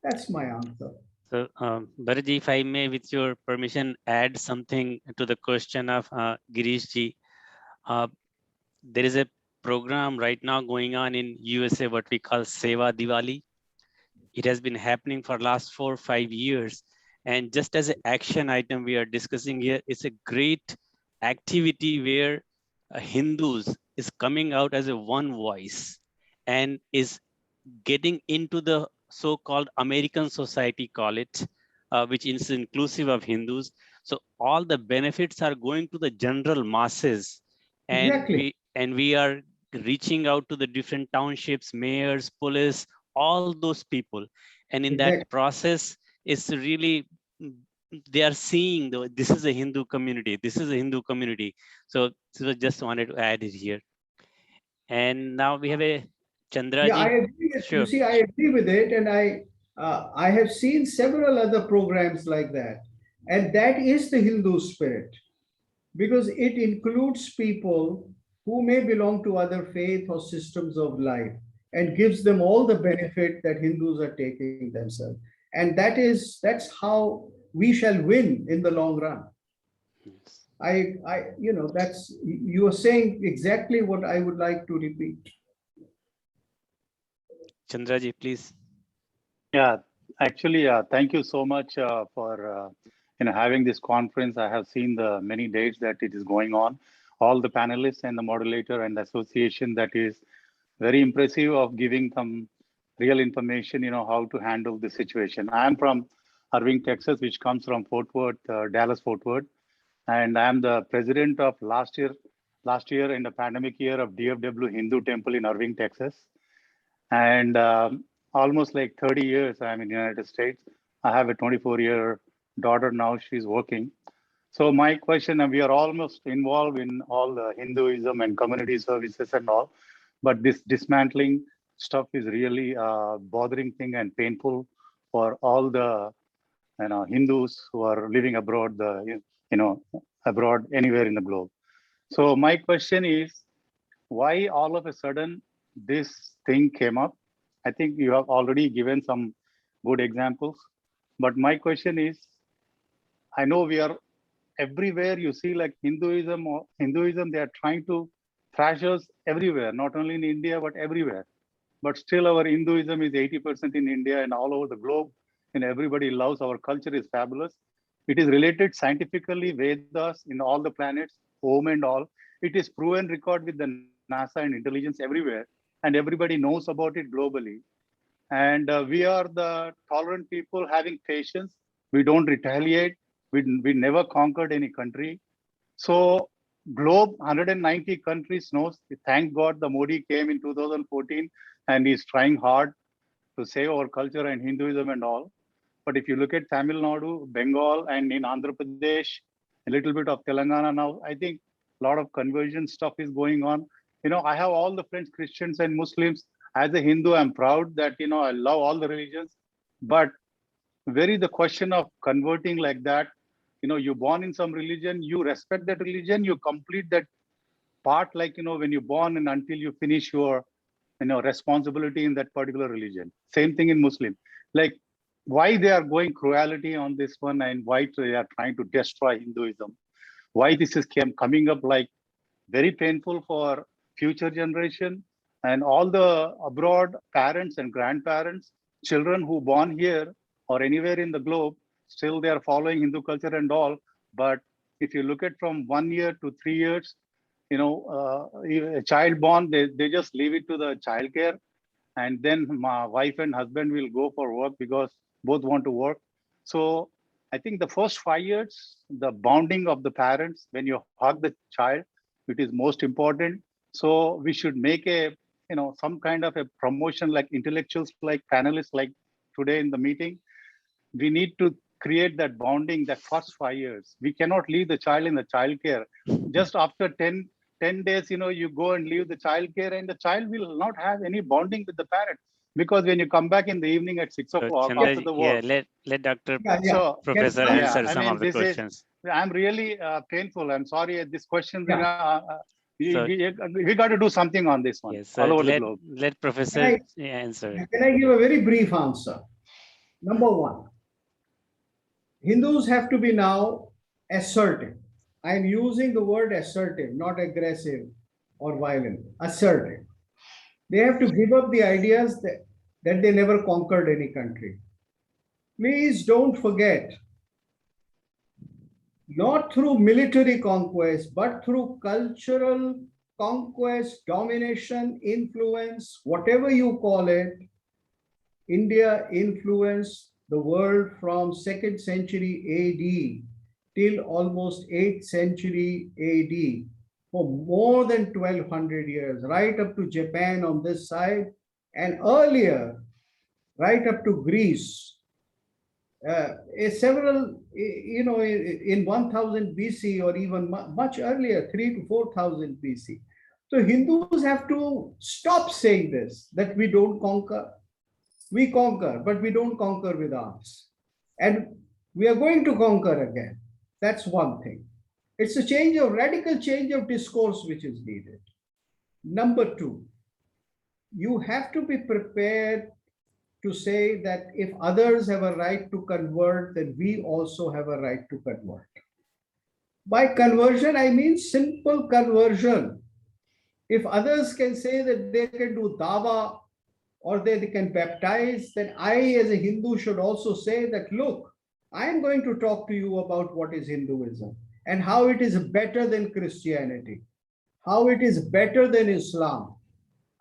That's my answer. So, Bharatji, if I may, with your permission, add something to the question of Girish ji. There is a program right now going on in USA, what we call Seva Diwali. It has been happening for last 4 or 5 years. And just as an action item we are discussing here, it's a great activity where Hindus is coming out as a one voice and is getting into the so-called American society, call it, which is inclusive of Hindus. So all the benefits are going to the general masses, and Exactly. we are reaching out to the different townships, mayors, police, all those people. And in that Exactly. process, it's really, they are seeing this is a Hindu community. This is a Hindu community. So just wanted to add it here. And now we have a Chandra Yeah, I ji. agree. Sure. You see, I agree with it, and I have seen several other programs like that, and that is the Hindu spirit, because it includes people who may belong to other faith or systems of life, and gives them all the benefit that Hindus are taking themselves, and that's how we shall win in the long run. Yes. That's, you are saying exactly what I would like to repeat. Chandra ji, please. Yeah, actually, thank you so much for having this conference. I have seen the many dates that it is going on. All the panelists and the moderator and the association, that is very impressive of giving some real information, how to handle the situation. I am from Irving, Texas, which comes from Fort Worth, Dallas, Fort Worth, and I am the president of last year in the pandemic year of DFW Hindu Temple in Irving, Texas. And almost like 30 years I'm in the United States. I have a 24-year daughter now, she's working. So my question, and we are almost involved in all the Hinduism and community services and all, but this dismantling stuff is really a bothering thing and painful for all the Hindus who are living abroad, abroad anywhere in the globe. So my question is, why all of a sudden this thing came up? I think you have already given some good examples, but my question is, I know we are everywhere. You see, like Hinduism, they are trying to thrash us everywhere, not only in India, but everywhere. But still our Hinduism is 80% in India and all over the globe, and everybody loves our culture is fabulous. It is related scientifically, Vedas in all the planets, home and all. It is proven record with the NASA and intelligence everywhere, and everybody knows about it globally. And we are the tolerant people having patience. We don't retaliate. We never conquered any country. So globe, 190 countries knows. Thank God the Modi came in 2014 and he's trying hard to save our culture and Hinduism and all. But if you look at Tamil Nadu, Bengal, and in Andhra Pradesh, a little bit of Telangana now, I think a lot of conversion stuff is going on. I have all the friends, Christians and Muslims. As a Hindu, I'm proud that, I love all the religions. But where is the question of converting like that? you're born in some religion, you respect that religion, you complete that part, like, when you're born and until you finish your, responsibility in that particular religion. Same thing in Muslim. Like, why they are going cruelty on this one, and why they are trying to destroy Hinduism? Why this is coming up like very painful for future generation and all the abroad parents and grandparents, children who born here or anywhere in the globe, still they are following Hindu culture and all. But if you look at from 1 year to 3 years, a child born, they just leave it to the child care. And then my wife and husband will go for work because both want to work. So I think the first 5 years, the bonding of the parents, when you hug the child, it is most important. So we should make a, some kind of a promotion, like intellectuals, like panelists, like today in the meeting. We need to create that bonding that first 5 years. We cannot leave the child in the child care. Just after 10 days, you go and leave the child care, and the child will not have any bonding with the parent, because when you come back in the evening at 6 So, o'clock after Chandraji, the work. let Dr. So Professor Yes, answer I some mean, of the this is, questions. I'm really painful. I'm sorry at this question. So- We got to do something on this one, Yes, so all over the let globe. Professor answer. Can I give a very brief answer? Number one, Hindus have to be now assertive. I am using the word assertive, not aggressive or violent. Assertive. They have to give up the ideas that they never conquered any country. Please don't forget, not through military conquest, but through cultural conquest, domination, influence, whatever you call it, India influenced the world from 2nd century AD till almost 8th century AD for more than 1200 years, right up to Japan on this side, and earlier, right up to Greece. Several, in 1000 BC or even much earlier, 3 to 4000 BC. So Hindus have to stop saying this, that we don't conquer. We conquer, but we don't conquer with arms. And we are going to conquer again. That's one thing. It's a radical change of discourse which is needed. Number two, you have to be prepared to say that if others have a right to convert, then we also have a right to convert. By conversion, I mean simple conversion. If others can say that they can do dawa or they can baptize, then I as a Hindu should also say that, look, I am going to talk to you about what is Hinduism and how it is better than Christianity, how it is better than Islam.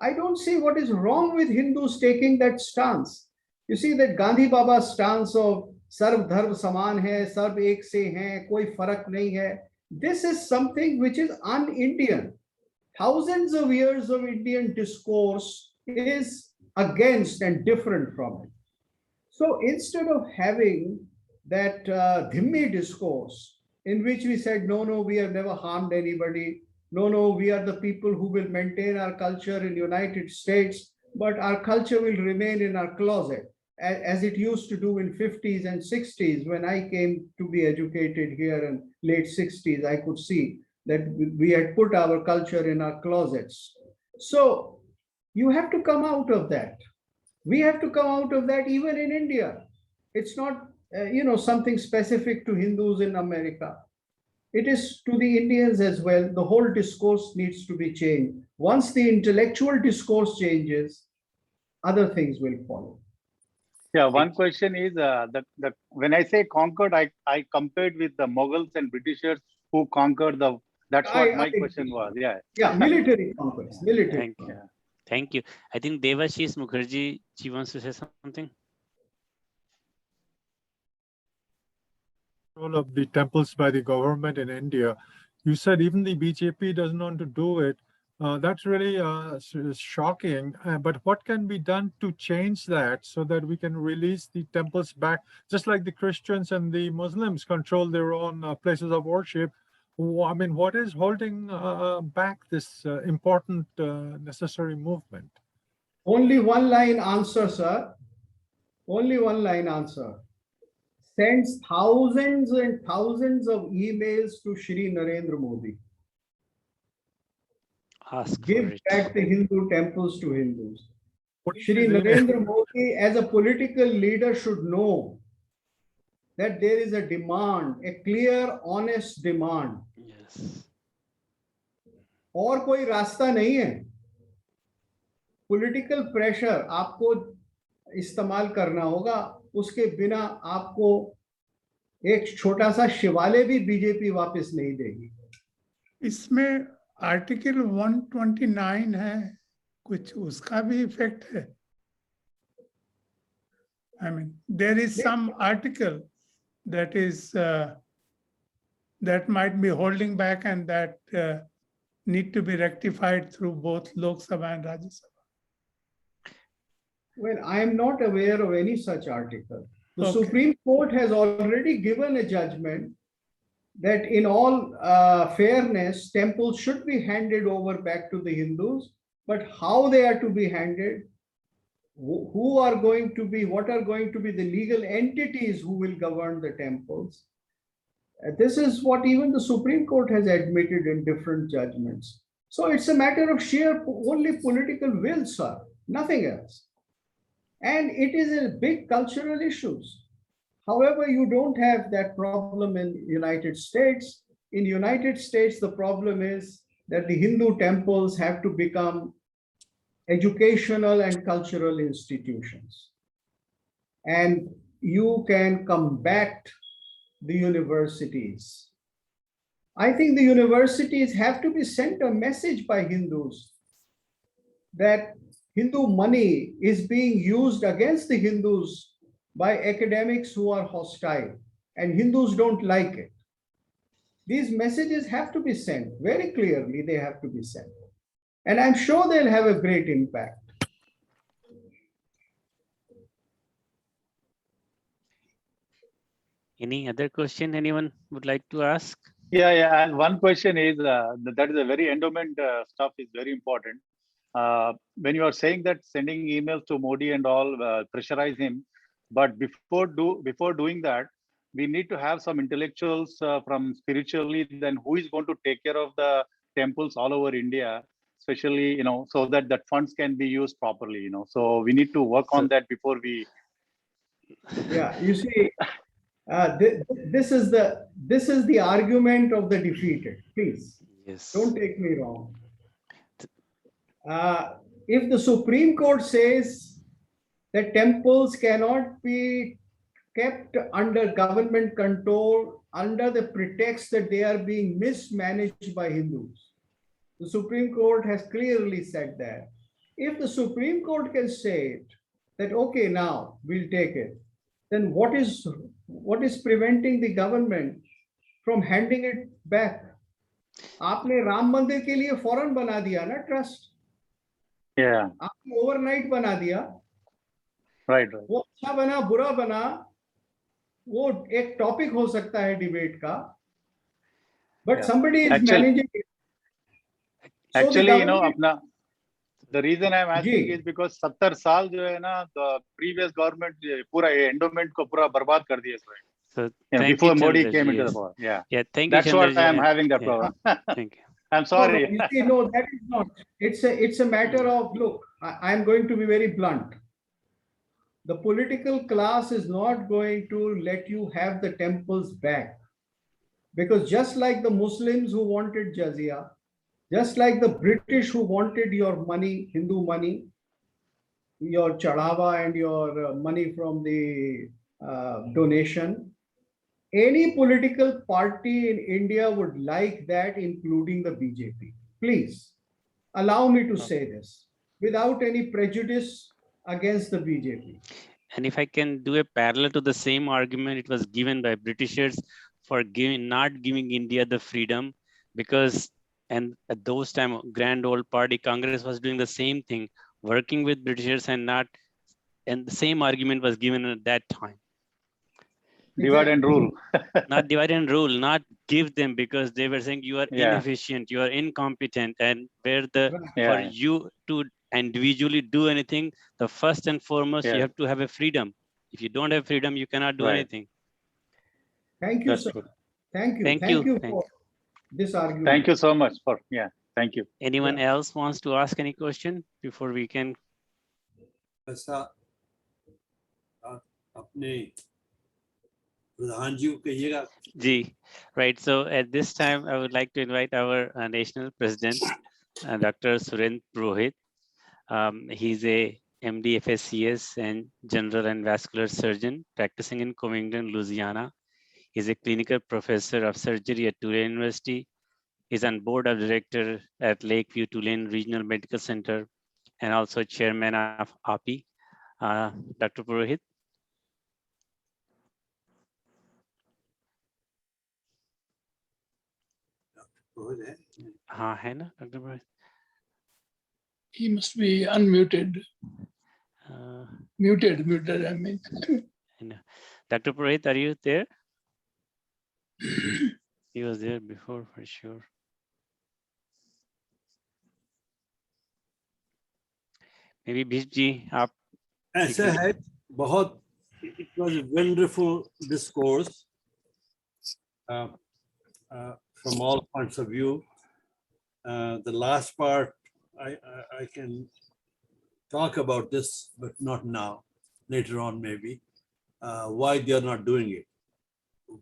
I don't see what is wrong with Hindus taking that stance. You see that Gandhi Baba's stance of Sarv Dharm Saman hai, Sarv Ek Se hai, koi farak nahi hai. This is something which is un-Indian. Thousands of years of Indian discourse is against and different from it. So instead of having that dhimmi discourse in which we said, no, we have never harmed anybody. No, we are the people who will maintain our culture in the United States, but our culture will remain in our closet, as it used to do in 50s and 60s. When I came to be educated here in late 60s, I could see that we had put our culture in our closets. So you have to come out of that. We have to come out of that even in India. It's not, something specific to Hindus in America. It is to the Indians as well. The whole discourse needs to be changed. Once the intellectual discourse changes, other things will follow. Yeah, one question is when I say conquered, I compared with the Mughals and Britishers who conquered the. That's what my question was. Yeah. Yeah, military conquest. Military. Thank you. I think Devashish Mukherjee, she wants to say something. Role of the temples by the government in India. You said even the BJP doesn't want to do it. That's really shocking. But what can be done to change that so that we can release the temples back, just like the Christians and the Muslims control their own places of worship? I mean, what is holding back this important, necessary movement? Only one line answer, sir. Only one line answer. sends thousands and thousands of emails to Shri Narendra Modi. Ask for Give it. back the Hindu temples to Hindus. What is Shri his email? Narendra Modi, as a political leader, should know that there is a demand, a clear, honest demand. Yes. और कोई रास्ता नहीं है. Political pressure आपको इस्तेमाल करना होगा. उसके बिना आपको एक छोटा सा शिवालय भी बीजेपी वापस नहीं देगी. इसमें आर्टिकल 129 है, कुछ उसका भी इफेक्ट है. I mean, there is some article that is that might be holding back and that need to be rectified through both Lok Sabha and Rajya Sabha. Well, I am not aware of any such article. The Okay. Supreme Court has already given a judgment that in all fairness, temples should be handed over back to the Hindus, but how they are to be handed, who are going to be, what are going to be the legal entities who will govern the temples. This is what even the Supreme Court has admitted in different judgments. So it's a matter of sheer only political will, sir, nothing else. And it is a big cultural issues. However, you don't have that problem in United States. In United States, the problem is that the Hindu temples have to become educational and cultural institutions. And you can combat the universities. I think the universities have to be sent a message by Hindus that Hindu money is being used against the Hindus by academics who are hostile, and Hindus don't like it. These messages have to be sent very clearly, they have to be sent. And I'm sure they'll have a great impact. Any other question anyone would like to ask? Yeah. And one question is that is a very endowment stuff is very important. When you are saying that sending emails to Modi and all pressurize him, but before doing that, we need to have some intellectuals from spiritually. Then who is going to take care of the temples all over India, especially so that funds can be used properly. So we need to work on that before we. Yeah, you see. This is the argument of the defeated. Please, Yes. don't take me wrong. If the Supreme Court says that temples cannot be kept under government control under the pretext that they are being mismanaged by Hindus, the Supreme Court has clearly said that. If the Supreme Court can say it, that okay, now we'll take it, then what is preventing the government from handing it back? आपने राम मंदिर के लिए फौरन बना दिया ना trust. Yeah. आपने overnight बना दिया. Right. वो अच्छा बना बुरा बना वो एक टॉपिक हो सकता है डिबेट का. But somebody is managing it. Actually, अपना the reason I'm asking is because 70 साल जो है ना, the previous government पूरा endowment को पूरा बर्बाद कर दिया इसमें. So before Modi came into the power. Yeah. Thank That's you. what I'm having that problem. Thank you. I'm sorry. No, you see, no, that is not. It's a matter of, look, I'm going to be very blunt. The political class is not going to let you have the temples back. Because just like the Muslims who wanted jizya, just like the British who wanted your money, Hindu money, your chadava and your money from the donation, any political party in India would like that, including the BJP. Please allow me to say this without any prejudice against the BJP. And if I can do a parallel to the same argument, it was given by Britishers for not giving India the freedom, because and at those time grand old party Congress was doing the same thing, working with Britishers and the same argument was given at that time. Divide and rule. Not divide and rule, not give them, because they were saying you are inefficient, you are incompetent, and for you to individually do anything, the first and foremost you have to have a freedom. If you don't have freedom, you cannot do anything. Thank you, That's sir. good. Thank you. Thank Thank you. you for this argument. Thank you so much for, yeah, thank you. Anyone else wants to ask any question before we can? ऐसा अपने प्रधान जी को कहिएगा. Ji, right. So at this time, I would like to invite our national president, Dr. Surendra Purohit. He's a MD FSCS and general and vascular surgeon practicing in Covington, Louisiana. He's a clinical professor of surgery at Tulane University. He's on board of director at Lakeview Tulane Regional Medical Center and also chairman of API. Dr. Purohit. हाँ है ना doctor Purohit. He must be unmuted. Muted, I mean. Dr. Purohit, are you there? He was there before for sure. Maybe Bhishp ji, आप ऐसा है बहुत. It was a wonderful discourse from all points of view. The last part, I can talk about this, but not now. Later on, maybe. Why they are not doing it?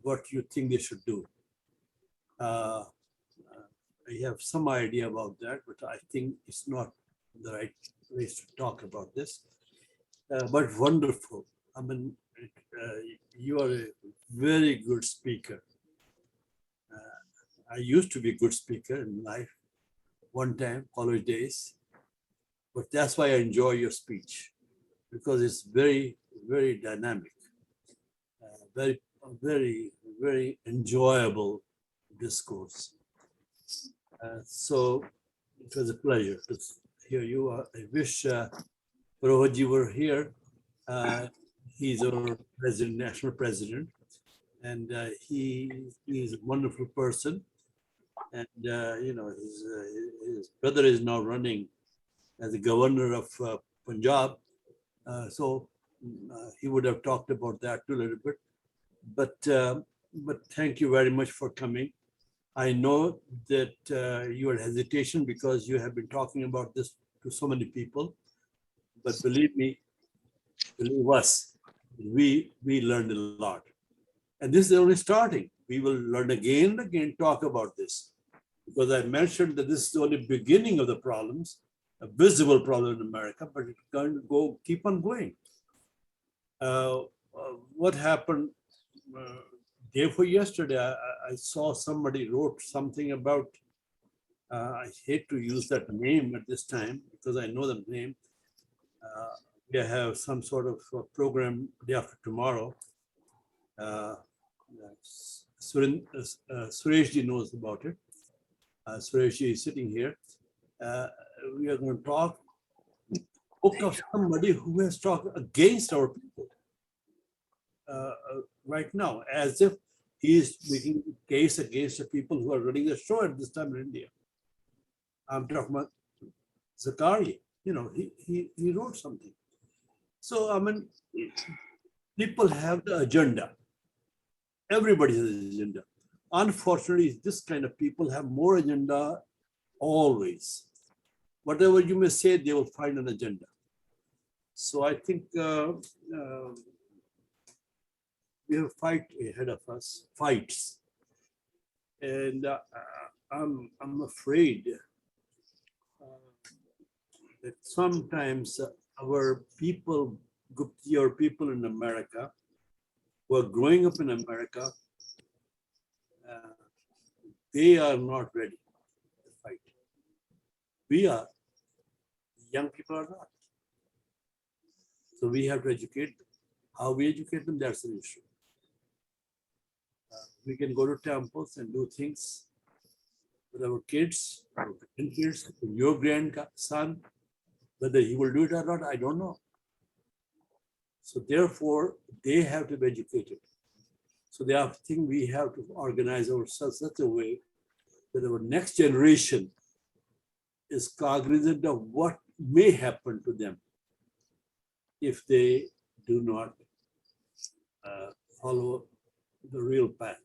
What you think they should do? I have some idea about that, but I think it's not the right place to talk about this. But wonderful. I mean, you are a very good speaker. I used to be a good speaker in life, one time, college days. But that's why I enjoy your speech, because it's very, very dynamic, very enjoyable discourse. So it was a pleasure to hear you. I wish Purohit were here. He's our president, national president, and he is a wonderful person. And you know, his brother is now running as the governor of Punjab. So he would have talked about that too a little bit. But thank you very much for coming. I know that your hesitation because you have been talking about this to so many people. But believe me, believe us, we learned a lot. And this is only starting. We will learn again and again, talk about this. Because I mentioned that this is the only beginning of the problems, a visible problem in America, but it's going to keep on going. What happened day before yesterday, I saw somebody wrote something about, I hate to use that name at this time because I know the name. We have some sort of program day after tomorrow. Sureshji knows about it. Sureshji is sitting here. We are going to talk of somebody who has talked against our people right now, as if he is making a case against the people who are running the show at this time in India. I'm talking about Zakaria. You know, he wrote something. So, I mean, people have the agenda. Everybody has an agenda. Unfortunately, this kind of people have more agenda always. Whatever you may say, they will find an agenda. So I think we have a fight ahead of us, fights. And I'm afraid that sometimes our people, Gupti or people in America, who are growing up in America, they are not ready to fight. We are, young people are not. So we have to educate them. How we educate them, that's an issue. We can go to temples and do things with our kids, our grandkids, your grandson. Whether he will do it or not, I don't know. So therefore, they have to be educated. So I think we have to organize ourselves such a way that our next generation is cognizant of what may happen to them if they do not follow the real path.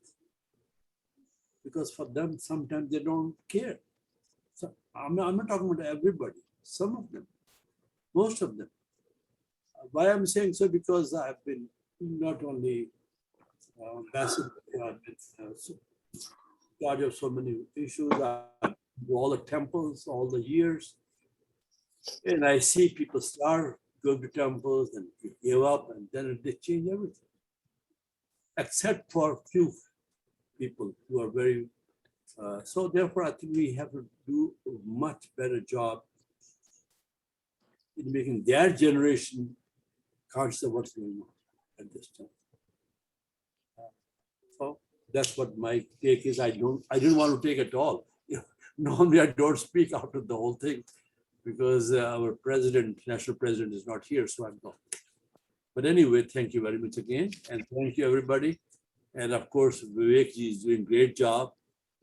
Because for them, sometimes they don't care. So I'm not talking about everybody, some of them, most of them. Why I'm saying so? Because I've been not only ambassador, I've been charge of so many issues, all the temples, all the years. And I see people start going to temples and give up, and then they change everything. Except for a few people who are very, so therefore I think we have to do a much better job in making their generation conscious of what's going on at this time. So that's what my take is. I didn't want to take it all. Normally I don't speak out of the whole thing because our president, national president is not here, so I'm not. But anyway, thank you very much again. And thank you everybody. And of course, Vivekji is doing great job.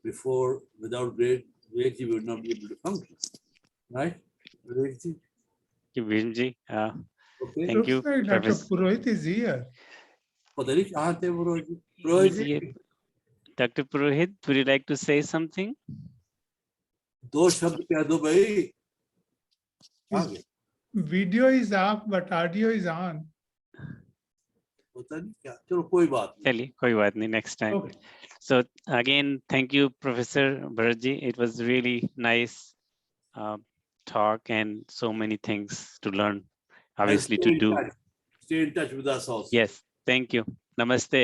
Without Vivekji would not be able to function. Right? Vivekji? Thank you, Bhimji. Okay. Thank you, Looks like Dr. Professor. Purohit is here. पता नहीं कहाँ थे वो रोज? He's rose here. Dr. Purohit, would you like to say something? दो शब्द कह दो भाई. आगे. Video is off, but audio is on. पता नहीं क्या. चलो कोई बात नहीं. Chali, koi baat nahi, next time. Okay. So again, thank you, Professor Bharatji. It was really nice talk and so many things to learn, obviously And to do. Stay in touch with us also. Yes, thank you. Namaste.